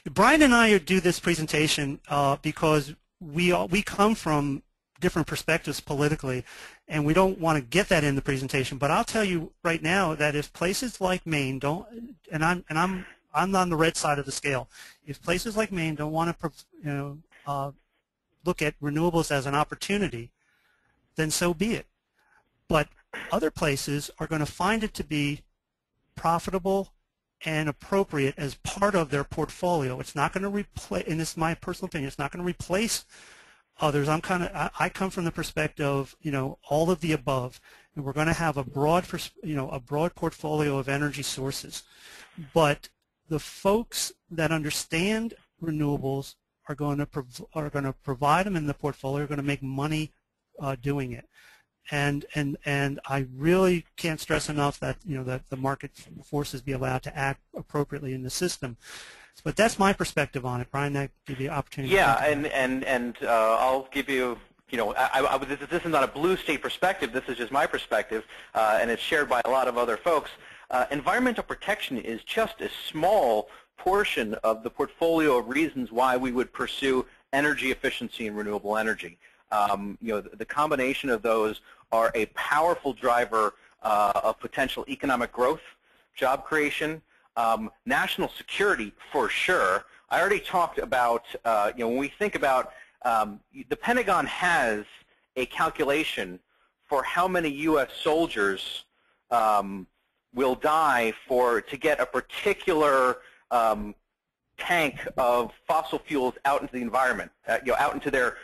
Brian and I do this presentation because we come from different perspectives politically, and we don't want to get that in the presentation. But I'll tell you right now that if places like Maine don't, and I'm on the red side of the scale, if places like Maine don't want to look at renewables as an opportunity, then so be it. But other places are going to find it to be profitable and appropriate as part of their portfolio. It's not going to replace, and this is my personal opinion, it's not going to replace others. I come from the perspective of, all of the above, and we're going to have a broad portfolio of energy sources. But the folks that understand renewables are going to provide them in the portfolio, are going to make money doing it. And I really can't stress enough that that the market forces be allowed to act appropriately in the system. But that's my perspective on it. Brian, that give you the opportunity. Yeah, and I'll give you this is not a blue state perspective. This is just my perspective, and it's shared by a lot of other folks. Environmental protection is just a small portion of the portfolio of reasons why we would pursue energy efficiency and renewable energy. The combination of those are a powerful driver of potential economic growth, job creation, national security for sure. I already talked about, when we think about, the Pentagon has a calculation for how many U.S. soldiers will die to get a particular tank of fossil fuels out into the environment, out into their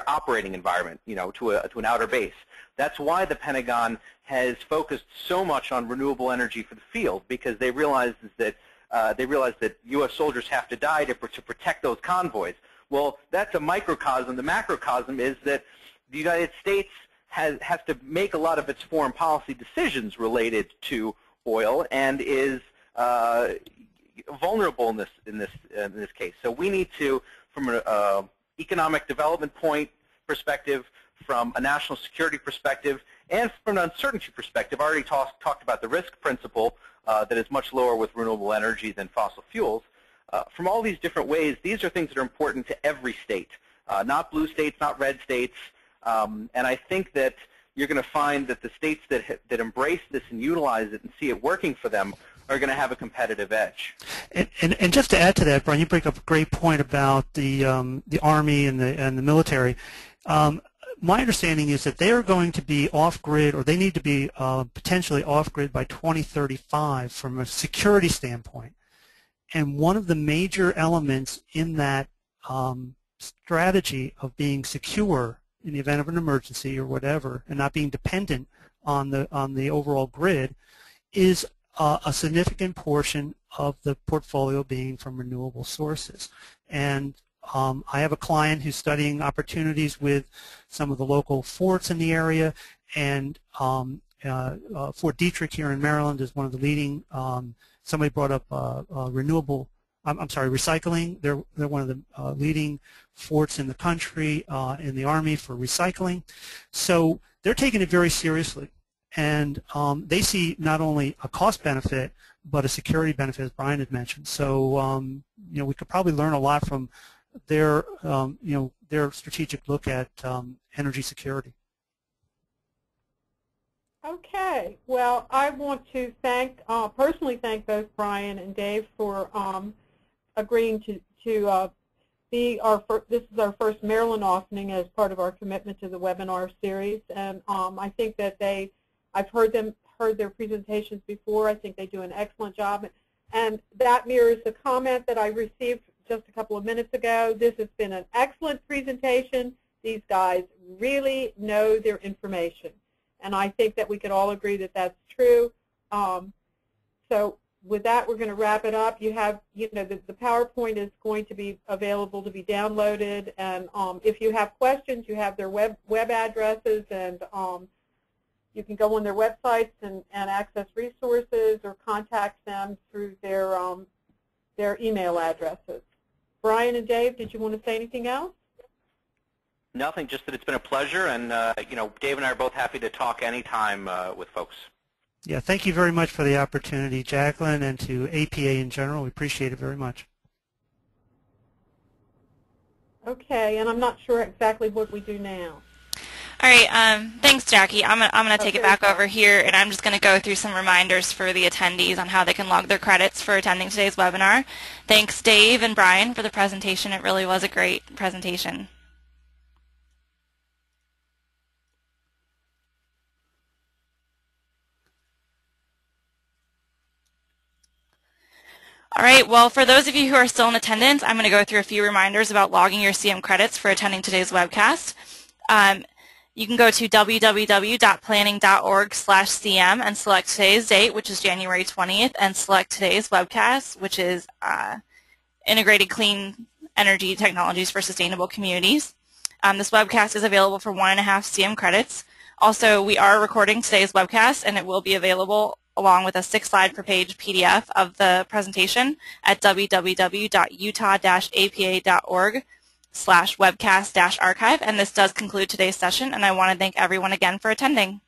operating environment, to an outer base. That's why the Pentagon has focused so much on renewable energy for the field, because they realize that U.S. soldiers have to die to protect those convoys. Well, that's a microcosm. The macrocosm is that the United States has to make a lot of its foreign policy decisions related to oil, and is vulnerable in this case. So we need to, from an economic development perspective, from a national security perspective and from an uncertainty perspective. I already talked about the risk principle that is much lower with renewable energy than fossil fuels. From all these different ways, these are things that are important to every state, not blue states, not red states. And I think that you're going to find that the states that embrace this and utilize it and see it working for them are going to have a competitive edge. And just to add to that, Brian, you bring up a great point about the Army and the military. My understanding is that they are going to be off-grid, or they need to be potentially off-grid by 2035 from a security standpoint. And one of the major elements in that strategy of being secure in the event of an emergency or whatever, and not being dependent on the overall grid, is a significant portion of the portfolio being from renewable sources. And I have a client who's studying opportunities with some of the local forts in the area, and Fort Detrick here in Maryland is one of the leading. Somebody brought up recycling. They're one of the leading forts in the country in the Army for recycling. So they're taking it very seriously, and they see not only a cost benefit but a security benefit, as Brian had mentioned. So we could probably learn a lot from their their strategic look at energy security. Okay. Well, I want to personally thank both Brian and Dave for agreeing to be this is our first Maryland opening as part of our commitment to the webinar series, and I think that I've heard their presentations before. I think they do an excellent job, and that mirrors the comment that I received just a couple of minutes ago. This has been an excellent presentation. These guys really know their information, and I think that we could all agree that that's true. So with that, we're going to wrap it up. You have, the PowerPoint is going to be available to be downloaded, and if you have questions, you have their web addresses, and you can go on their websites and access resources or contact them through their email addresses. Brian and Dave, did you want to say anything else? Nothing, just that it's been a pleasure, and Dave and I are both happy to talk anytime with folks. Yeah, thank you very much for the opportunity, Jacqueline, and to APA in general. We appreciate it very much. Okay, and I'm not sure exactly what we do now. All right, thanks, Jackie. I'm gonna take it back over here, and I'm just gonna go through some reminders for the attendees on how they can log their credits for attending today's webinar. Thanks, Dave and Brian, for the presentation. It really was a great presentation. All right, well, for those of you who are still in attendance, I'm going to go through a few reminders about logging your CM credits for attending today's webcast. You can go to www.planning.org/CM and select today's date, which is January 20th, and select today's webcast, which is Integrated Clean Energy Technologies for Sustainable Communities. This webcast is available for 1.5 CM credits. Also, we are recording today's webcast, and it will be available along with a 6-slide per page PDF of the presentation at www.utah-apa.org/webcast-archive. And this does conclude today's session, and I want to thank everyone again for attending.